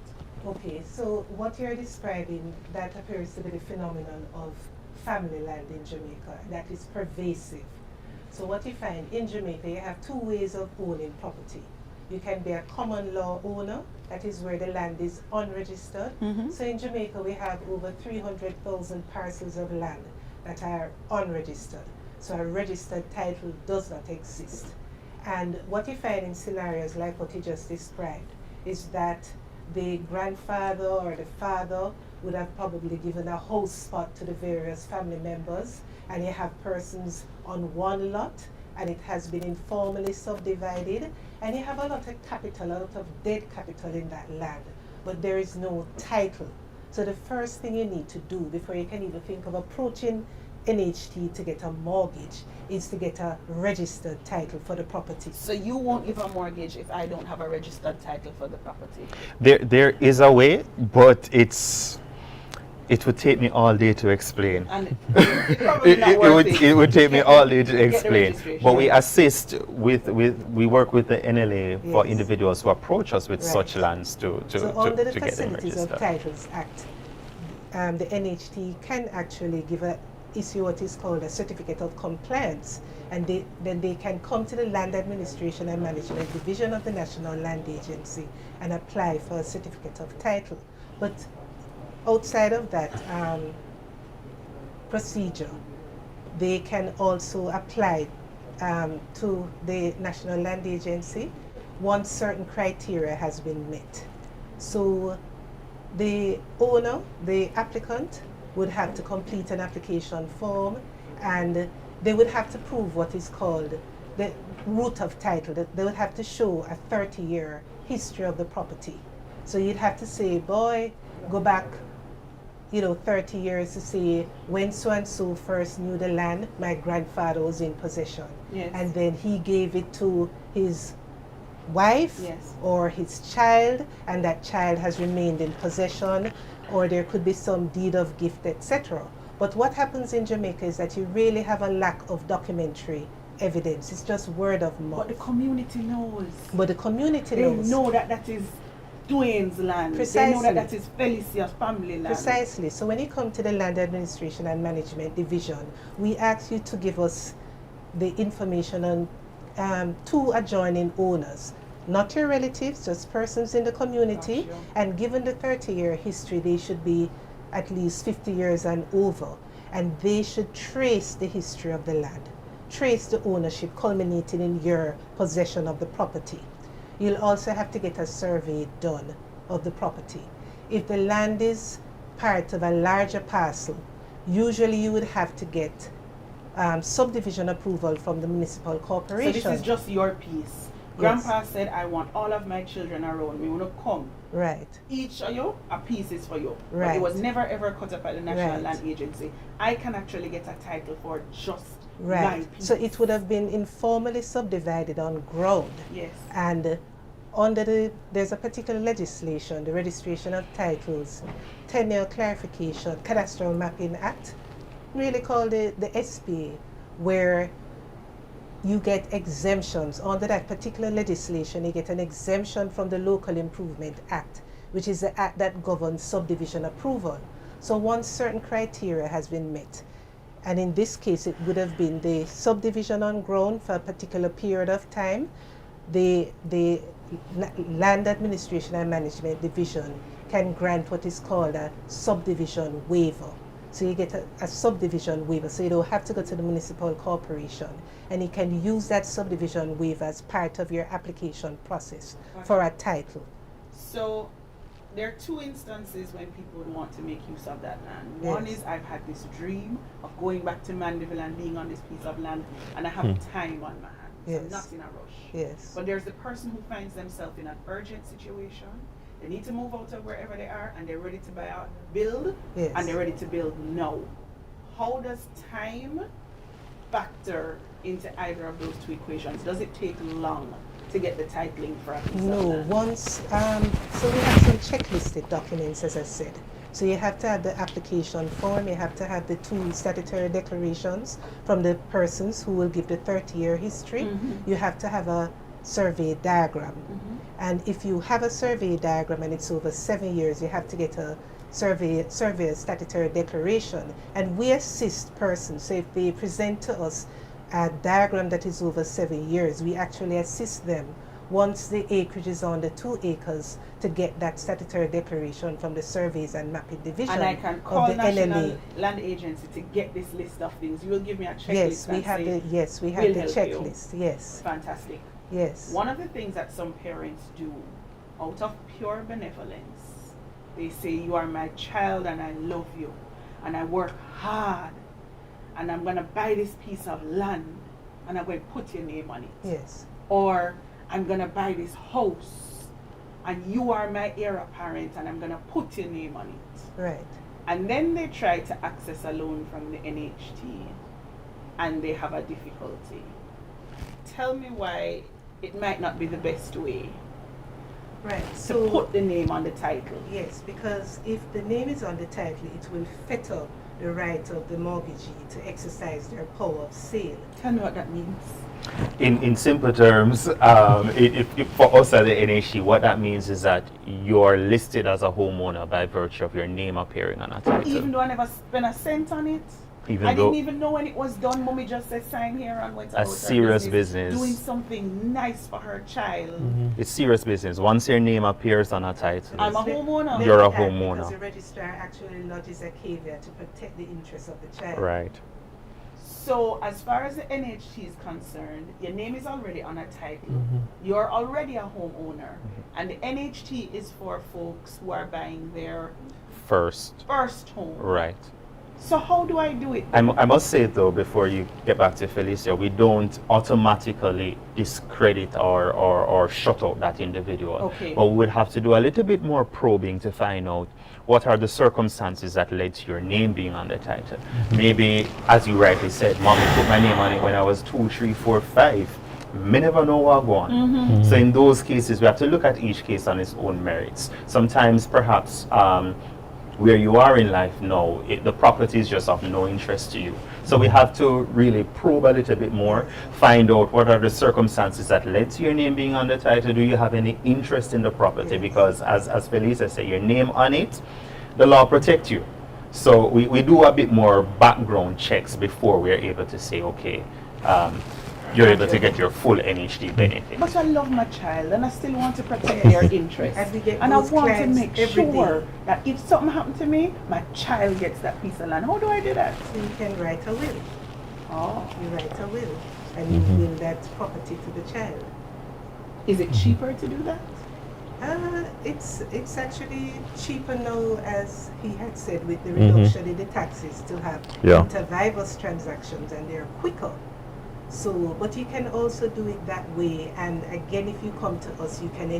Okay, so what you're describing, that appears to be the phenomenon of family land in Jamaica that is pervasive. So what you find in Jamaica, you have two ways of owning property. You can be a common law owner, that is where the land is unregistered. So in Jamaica, we have over 300,000 parcels of land that are unregistered. So a registered title does not exist. And what you find in scenarios like what you just described is that the grandfather or the father would have probably given a house spot to the various family members, and you have persons on one lot and it has been informally subdivided, and you have a lot of capital, a lot of dead capital in that land, but there is no title. So the first thing you need to do before you can even think of approaching NHT to get a mortgage is to get a registered title for the property. So you won't give a mortgage if I don't have a registered title for the property? There is a way, but it would take me all day to explain. And it's probably not worth it would take me all day to Get the explain. registration. But we assist we work with the NLA for Yes. individuals who approach us with Right. such lands to So under the get them Facilities of registered. Titles Act, the NHT can actually issue what is called a certificate of compliance, and then they can come to the Land Administration and Management Division of the National Land Agency and apply for a certificate of title. But outside of that procedure, they can also apply to the National Land Agency once certain criteria has been met. So the owner, the applicant, would have to complete an application form, and they would have to prove what is called the root of title. They would have to show a 30-year history of the property. So you'd have to say, boy, go back 30 years to say when so-and-so first knew the land, my grandfather was in possession. Yes. And then he gave it to his wife Yes. or his child, and that child has remained in possession, or there could be some deed of gift, etc. But what happens in Jamaica is that you really have a lack of documentary evidence. It's just word of mouth. But the community knows. But the community They knows. know that that is Dwayne's land. They know Precisely. that that is Felicia's family land. Precisely. So when you come to the Land Administration and Management Division, we ask you to give us the information on two adjoining owners, not your relatives, just persons in the community. Gotcha. And given the 30-year history, they should be at least 50 years and over. And they should trace the history of the land, trace the ownership culminating in your possession of the property. You'll also have to get a survey done of the property. If the land is part of a larger parcel, usually you would have to get subdivision approval from the municipal corporation. So this is just your piece. Grandpa said, I want all of my children around me. Want to come. Right. Each of you, a piece is for you. But Right. it was never ever cut up at the National Right. Land Agency. I can actually get a title for just my Right. piece. So it would have been informally subdivided on ground. Yes. And there's a particular legislation, the Registration of Titles, Tenure Clarification, Cadastral Mapping Act, really called the SPA, where you get exemptions. Under that particular legislation, you get an exemption from the Local Improvement Act, which is the act that governs subdivision approval. So once certain criteria has been met, and in this case it would have been the subdivision on ground for a particular period of time, the Land Administration and Management Division can grant what is called a subdivision waiver. So you get a subdivision waiver, so you don't have to go to the municipal corporation, and you can use that subdivision waiver as part of your application process for a title. So there are two instances when people would want to make use of that land. Yes. One is I've had this dream of going back to Mandeville and being on this piece of land, and I have time on my hands. Yes. I'm not in a rush. Yes. But there's the person who finds themselves in an urgent situation. They need to move out of wherever they are, and they're ready to build, Yes. and they're ready to build now. How does time factor into either of those two equations? Does it take long to get the titling for a piece of No, land? once, so we have some checklisted documents, as I said. So you have to have the application form, you have to have the 2 statutory declarations from the persons who will give the 30-year history. You have to have a survey diagram. And if you have a survey diagram and it's over 7 years, you have to get a survey statutory declaration. And we assist persons. So if they present to us a diagram that is over 7 years, we actually assist them once the acreage is on the 2 acres to get that statutory declaration from the Surveys and Mapping Division And I can call of the National NLA. Land Agency to get this list of things. You will give me a checklist. Yes, we and have say, the we have "We'll the help you." checklist. Yes, Fantastic. yes. One of the things that some parents do, out of pure benevolence, they say, "You are my child and I love you and I work hard and I'm going to buy this piece of land and I'm going to put your name on it." Yes. Or, "I'm going to buy this house and you are my heir apparent and I'm going to put your name on it." Right. And then they try to access a loan from the NHT and they have a difficulty. Tell me why it might not be the best way Right. to So put the name on the title. yes, because if the name is on the title, it will fetter the right of the mortgagee to exercise their power of sale. Tell me what that means. In simple terms, for us at the NHT, what that means is that you're listed as a homeowner by virtue of your name appearing on a title. Even though I never spent a cent on it, I didn't even know when it was done. Mommy just said sign here and went about her serious business. doing something nice for her child. It's serious business. Once your name appears on a title, I'm a homeowner. You're a Because homeowner. the registrar actually lodges a caveat to protect the interests of the child. Right. So as far as the NHT is concerned, your name is already on a title. You're already a homeowner. And the NHT is for folks who are buying their First. home. Right. So how do I do it? I must say though, before you get back to Felicia, we don't automatically discredit or shut out that individual. Okay. But we would have to do a little bit more probing to find out what are the circumstances that led to your name being on the title. Maybe, as you rightly said, Mommy put my name on it when I was 2, 3, 4, 5. Me never know what going on. So in those cases, we have to look at each case on its own merits. Sometimes perhaps where you are in life now, the property is just of no interest to you. So we have to really probe a little bit more, find out what are the circumstances that led to your name being on the title. Do you have any interest in the property? Yes. Because as Felicia said, your name on it, the law protects you. So we do a bit more background checks before we're able to say, okay, you're able to get your full NHT benefit. But I love my child and I still want to protect their interests. And we get And I those want to clients make every sure day. that if something happened to me, my child gets that piece of land. How do I do that? So you can write a will. Oh. You write a will and you will that property to the child. Is it cheaper to do that? It's actually cheaper now, as he had said, with the reduction in the taxes to have inter-virus transactions, and they're quicker. So, but you can also do it that way, and again, if you come to us, you can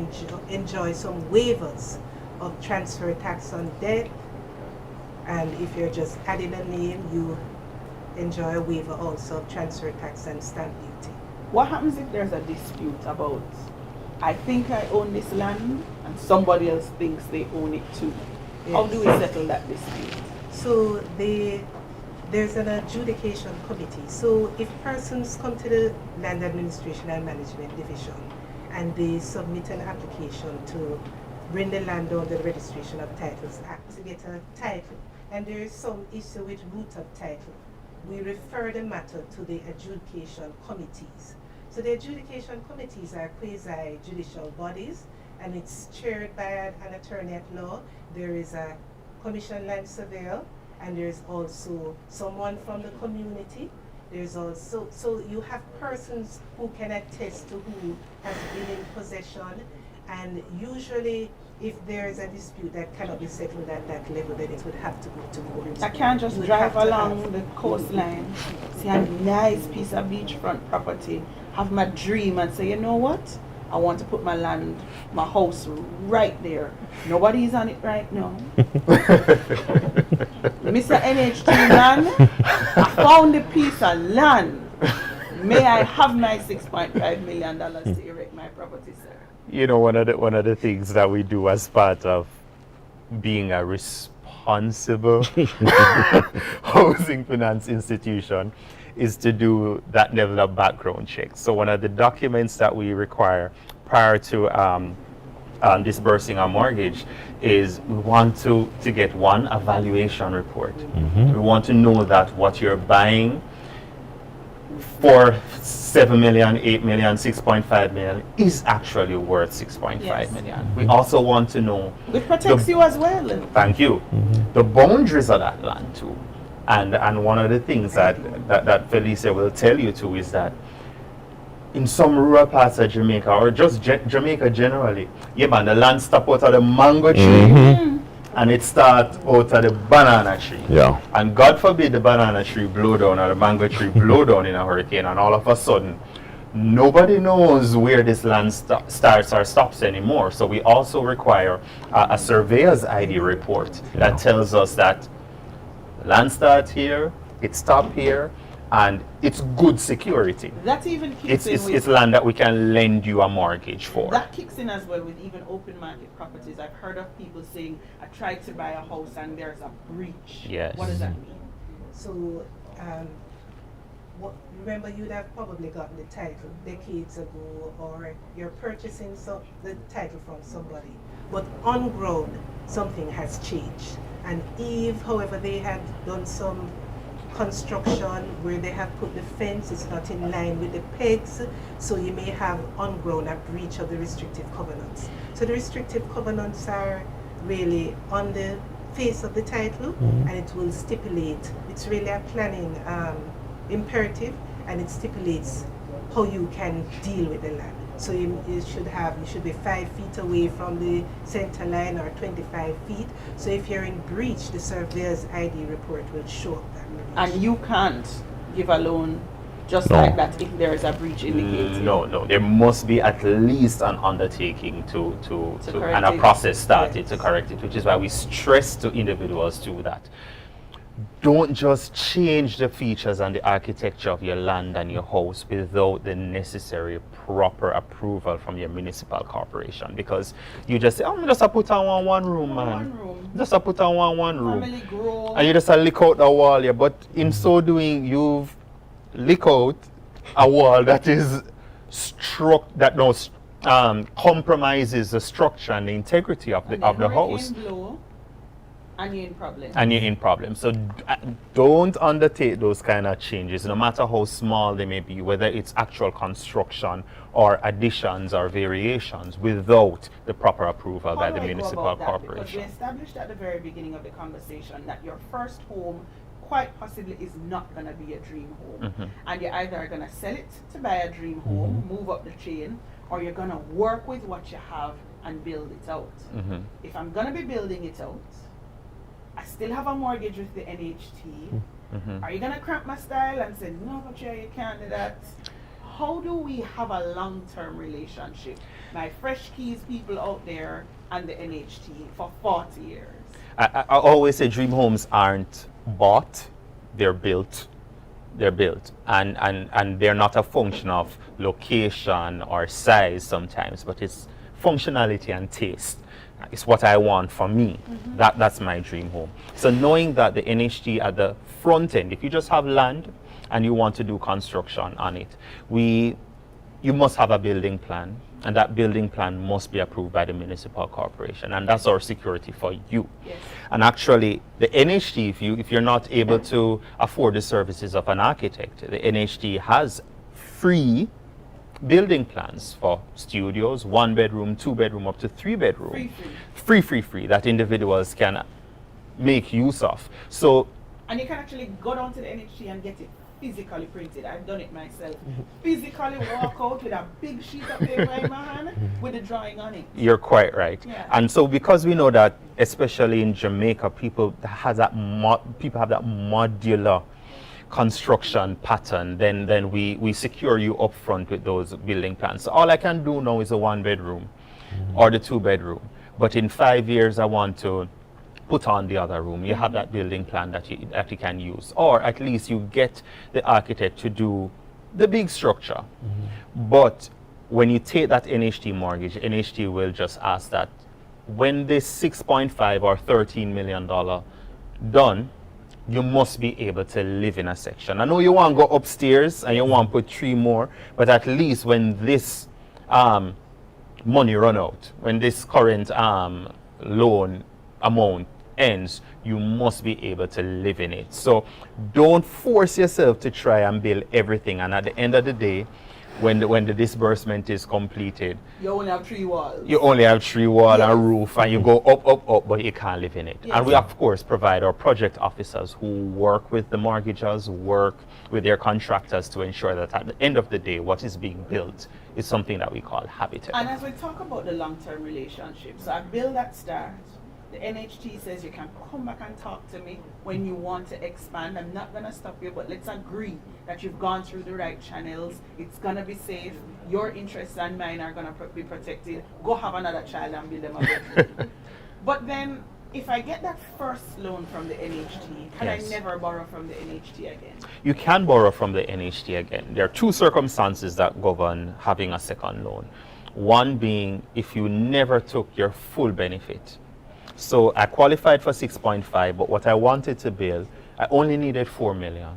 enjoy some waivers of transfer tax on debt, and if you're just adding a name, you enjoy a waiver also of transfer tax and stamp duty. What happens if there's a dispute about, I think I own this land and somebody else thinks they own it too? How do we settle that dispute? So there's an adjudication committee. So if persons come to the Land Administration and Management Division and they submit an application to bring the land under the Registration of Titles Act to get a title, and there is some issue with root of title, we refer the matter to the adjudication committees. So the adjudication committees are quasi-judicial bodies, and it's chaired by an attorney at law. There is a commissioned land surveyor, and there's also someone from the community. There's also, so you have persons who can attest to who has been in possession, and usually if there's a dispute that cannot be settled at that level, then it would have to go to court. I can't just You would drive have to along have- the coastline, see a nice piece of beachfront property, have my dream and say, you know what? I want to put my land, my house right there. Nobody's on it right now. Mr. NHT man, I found a piece of land. May I have my $6.5 million to erect my property, sir? You know, one of the things that we do as part of being a responsible responsible housing finance institution is to do that level of background check. So one of the documents that we require prior to disbursing our mortgage is we want to get one evaluation report. We want to know that what you're buying for 7 million, 8 million, 6.5 million is actually worth 6.5 million. We also want to know. It protects you as well. Thank you. The boundaries of that land too. And one of the things that Felicia will tell you too is that in some rural parts of Jamaica, or just Jamaica generally, man, the land stop out of the mango tree and it starts out of the banana tree. Yeah. And God forbid the banana tree blow down or the mango tree blow down in a hurricane, and all of a sudden nobody knows where this land starts or stops anymore. So we also require a surveyor's ID report that tells us that land starts here, it stops here, and it's good security. That even kicks in with... It's land that we can lend you a mortgage for. That kicks in as well with even open market properties. I've heard of people saying, I tried to buy a house and there's a breach. Yes. What does that mean? So, remember you'd have probably gotten the title decades ago, or you're purchasing the title from somebody. But on ground, something has changed. And if, however, they had done some construction where they have put the fence, it's not in line with the pegs, so you may have on ground a breach of the restrictive covenants. So the restrictive covenants are really on the face of the title, and it will stipulate, it's really a planning imperative, and it stipulates how you can deal with the land. So you should be 5 feet away from the center line or 25 feet. So if you're in breach, the surveyor's ID report will show up that. And you can't give a loan just like that if there is a breach indicated. No. There must be at least an undertaking to and a process started to correct it, which is why we stress to individuals to that. Don't just change the features and the architecture of your land and your house without the necessary proper approval from your municipal corporation, because you just say, I'm just put on one room, man. Just put on one room. Family grow. And you just lick out the wall, yeah. But in so doing, you've lick out a wall that is compromises the structure and the integrity of the house. Blow, and you're in problem. And you're in problem. So don't undertake those kind of changes, no matter how small they may be, whether it's actual construction or additions or variations, without the proper approval by the municipal corporation. Because we established at the very beginning of the conversation that your first home quite possibly is not going to be a dream home. And you either are going to sell it to buy a dream home, move up the chain, or you're going to work with what you have and build it out. If I'm going to be building it out, I still have a mortgage with the NHT. Are you going to cramp my style and say, no, but you can't do that? How do we have a long-term relationship? My Fresh Keys people out there and the NHT for 40 years. I always say dream homes aren't bought, they're built. They're built. And they're not a function of location or size sometimes, but it's functionality and taste. It's what I want for me. That's my dream home. So knowing that the NHT at the front end, if you just have land and you want to do construction on it, you must have a building plan, and that building plan must be approved by the municipal corporation, and that's our security for you. And actually, the NHT, if you're not able to afford the services of an architect, the NHT has free building plans for studios, 1 bedroom, 2 bedroom, up to 3 bedroom. Free that individuals can make use of. So, and you can actually go down to the NHT and get it physically printed. I've done it myself. Physically walk out with a big sheet of paper in my hand with the drawing on it. You're quite right. And so because we know that, especially in Jamaica, people have that modular construction pattern, then we secure you up front with those building plans. So all I can do now is a 1 bedroom or the 2 bedroom. But in 5 years, I want to put on the other room. You have that building plan that you can use, or at least you get the architect to do the big structure. But when you take that NHT mortgage, NHT will just ask that when this $6.5 or $13 million done, you must be able to live in a section. I know you want to go upstairs and you want to put 3 more, but at least when this money run out, when this current loan amount ends, you must be able to live in it. So don't force yourself to try and build everything, and at the end of the day, when the disbursement is completed, You only have 3 walls. you only have 3 walls Yes. and roof, and you go up, but you can't live in it. Yes. And we of course provide our project officers who work with the mortgagors, work with their contractors to ensure that at the end of the day, what is being built is something that we call habitable. And as we talk about the long-term relationship, so I build that start. The NHT says you can come back and talk to me when you want to expand. I'm not going to stop you, but let's agree that you've gone through the right channels. It's going to be safe. Your interests and mine are going to be protected. Go have another child and build them up. But then, if I get that first loan from the NHT, can Yes. I never borrow from the NHT again? You can borrow from the NHT again. There are 2 circumstances that govern having a second loan. One being if you never took your full benefit. So I qualified for 6.5, but what I wanted to build, I only needed 4 million.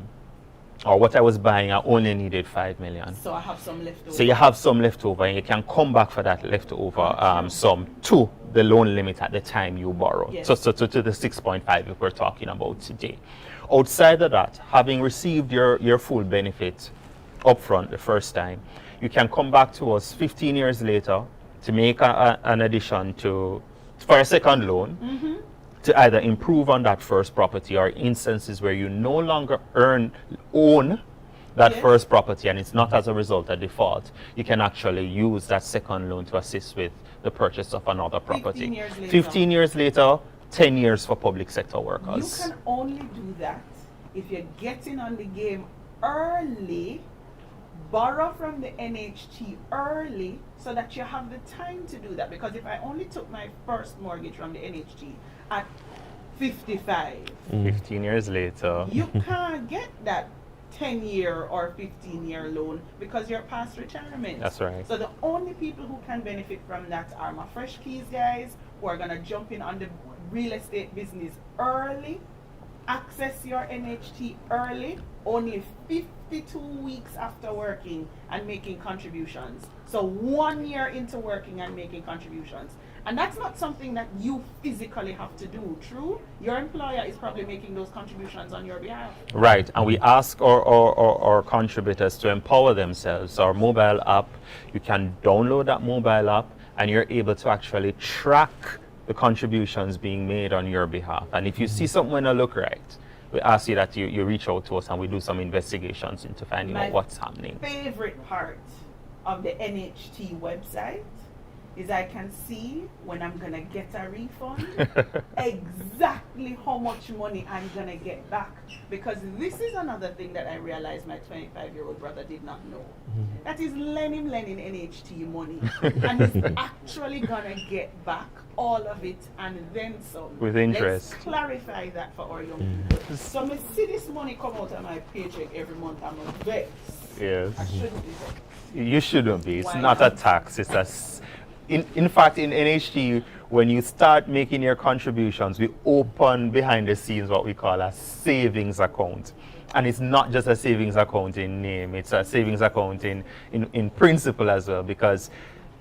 Or what I was buying, I only needed 5 million. So I have some left over. So you have some left over, and you can come back for that leftover sum to the loan limit at the time you borrow. Yes. So to the 6.5 that we're talking about today. Outside of that, having received your full benefit upfront the first time, you can come back to us 15 years later to make an addition for a second loan, to either improve on that first property, or instances where you no longer own that Yes. first property and it's not as a result of default, you can actually use that second loan to assist with the purchase of another property. 15 years later. 15 years later, 10 years for public sector You workers. can only do that if you're getting on the game early, borrow from the NHT early so that you have the time to do that. Because if I only took my first mortgage from the NHT at 55, 15 years later. you can't get that 10-year or 15-year loan because you're past retirement. That's right. So the only people who can benefit from that are my fresh keys guys who are going to jump in on the real estate business early, access your NHT early, only 52 weeks after working and making contributions. So 1 year into working and making contributions. And that's not something that you physically have to do, true? Your employer is probably making those contributions on your behalf. Right, and we ask our contributors to empower themselves. Our mobile app, you can download that mobile app and you're able to actually track the contributions being made on your behalf. And if you see something that look right, we ask you that you reach out to us and we do some investigations into finding out what's happening. Favorite part of the NHT website is I can see when I'm gonna get a refund, exactly how much money I'm gonna get back. Because this is another thing that I realized my 25-year-old brother did not know. That is lending NHT money, and he's actually gonna get back all of it and then some. With interest. Let's clarify that for our young people. So I see this money come out of my paycheck every month, I'm a vex. Yes. I shouldn't be vexed. You shouldn't be. It's Why not not? a tax. It's in fact, in NHT, when you start making your contributions, we open behind the scenes what we call a savings account. And it's not just a savings account in name, it's a savings account in principle as well, because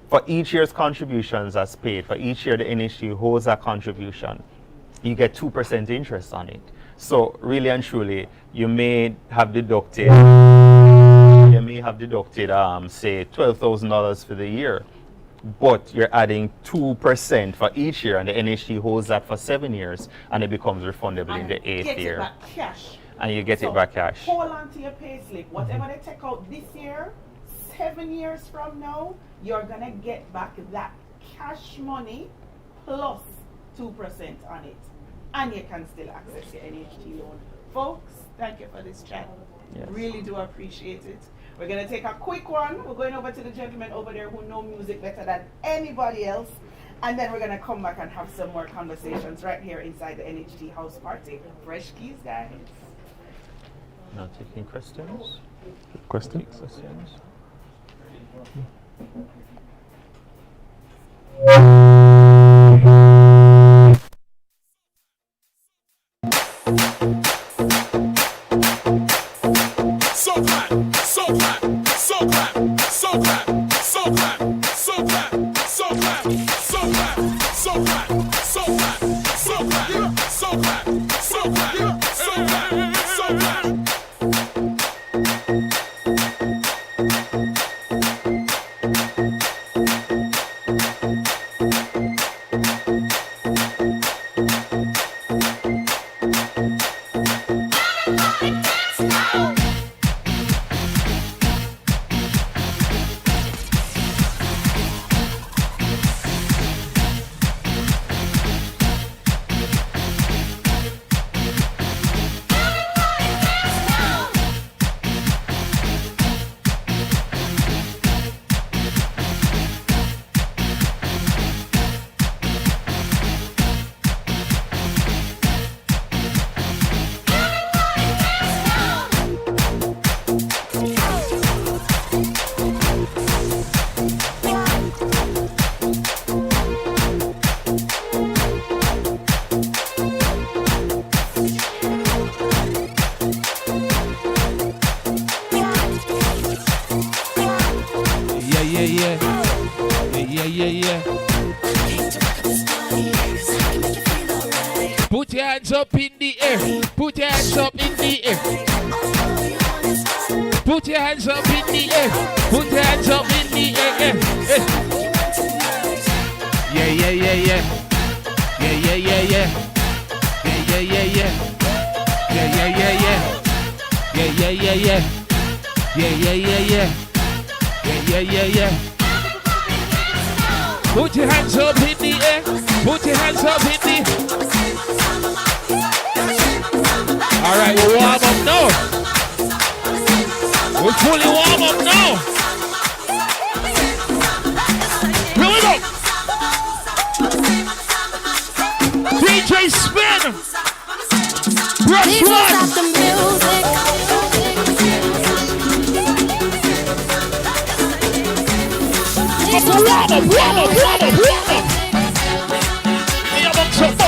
for each year's contributions that's paid, for each year the NHT holds that contribution, you get 2% interest on it. So really and truly, you may have deducted, say $12,000 for the year, but you're adding 2% for each year, and the NHT holds that for 7 years, and it becomes refundable in the 8th Get year. it back cash. And you get So it back cash. Hold on to your pay slip. Whatever they take out this year, 7 years from now, you're gonna get back that cash money plus 2% on it. And you can still access your NHT loan. Folks, thank you for this chat. Yes. Really do appreciate it. We're gonna take a quick one. We're going over to the gentleman over there who know music better than anybody else. And then we're gonna come back and have some more conversations right here inside the NHT House Party. Fresh keys, guys. Now taking questions. Question? Questions. Put your hands up in the air. Put your hands up in the air. Put your hands up in the air. Put your hands up in the air. Yeah, yeah, yeah, yeah. Yeah, yeah, yeah, yeah. Yeah, yeah, yeah, yeah. Yeah, yeah, yeah, yeah. Yeah, yeah, yeah, yeah. Yeah, yeah, yeah, yeah. Yeah, yeah, yeah, yeah. Put your hands up in the air. Put your hands up in the air. All right, we'll warm up now. We're fully warm up now. Here we go. DJ Spin. Press one. Warm up, warm up, warm up, warm up. Me among some box.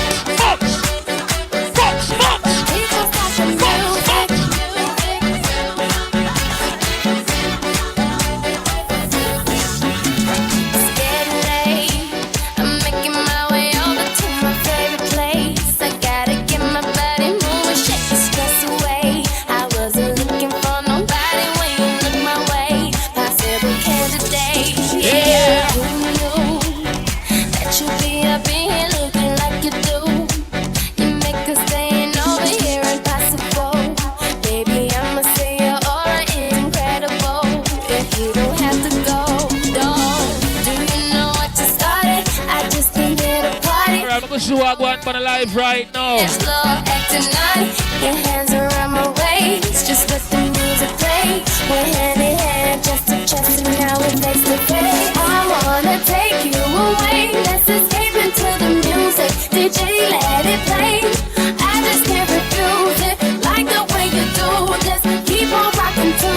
See what I want on the live right now. It's slow acting nice. Your hands around my waist. Just let the music play. We're hand in hand, chest to chest, and now we're face to face. I wanna take you away. Let's escape into the music. DJ, let it play. I just can't refuse it. Like the way you do. Just keep on rocking to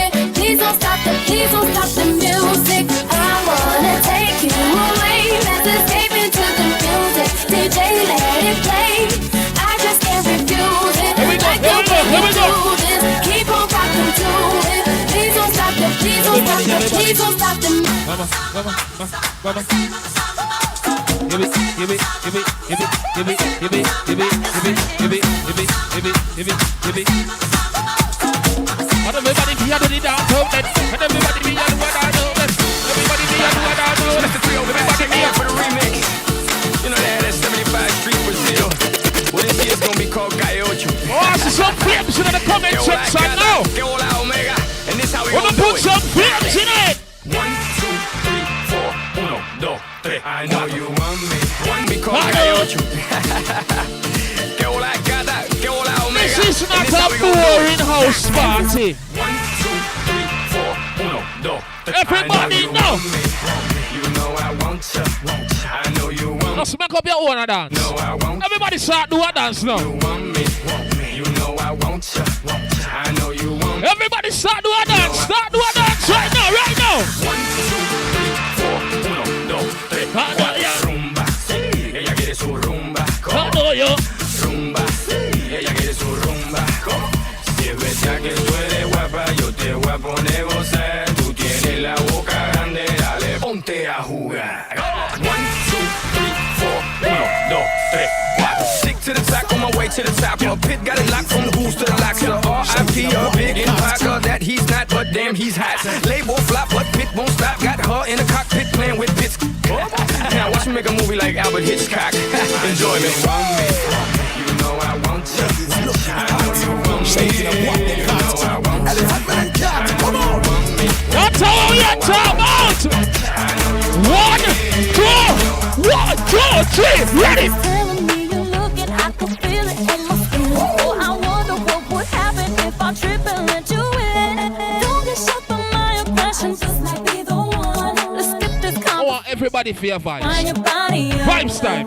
it. Please don't stop the music. I wanna take you away. Let's escape into the music. DJ, let it play. I just can't refuse it. Like the way you do this. Keep on rocking to it. Please don't stop the, please don't stop the, please don't stop the. Mama. Give it. And everybody be under the downtown then. And everybody be under what I know then. Everybody be under what I know then. Everybody be for the remix. You know that 75 Street Brazil. Well, this year's gonna be called Gaiocho. Oh, I see some flames in the comment section now. And this how we gonna put some flames in it. 1, 2, 3, 4, 1, 2, 3. I know you want me. Want me called Gaiocho. This is not a boring house party. 1, 2, 3, 4, 1, 2, 3. Everybody know. You know I want you. I know you want me. Let's make up your own dance. No, I want. Everybody start do a dance now. You want me. You know I want you. I know you want me. Everybody start do a dance. Start do a dance right now, right now. 1, 2, 3, 4, 1, 2, 3. Rumba. Ella quiere su rumba. Rumba. Ella quiere su rumba. Si es verdad que tú eres guapa, yo te voy a poner gozar. Tú tienes la boca grande, dale, ponte a jugar. 1, 2, 3, 4, 1, 2, 3, 4. Stick to the top, on my way to the top. A pit got it locked from the boost to the locks. R.I.P. a big impact that he's not, but damn he's hot. Label flop, but Pit won't stop. Got her in the cockpit playing with bits. Now watch me make a movie like Albert Hitchcock. Enjoy me. You know I want you. I know you want me. You know I want you. Come on. That's how we are talking about. 1, 2, 3, ready. Telling me you're looking, I can feel it in my skin. Oh, I wonder what would happen if I trip and let you in. Don't get shut by my aggression, just like be the one. Let's skip this I want everybody for your vibes. Find your body. Vibes time.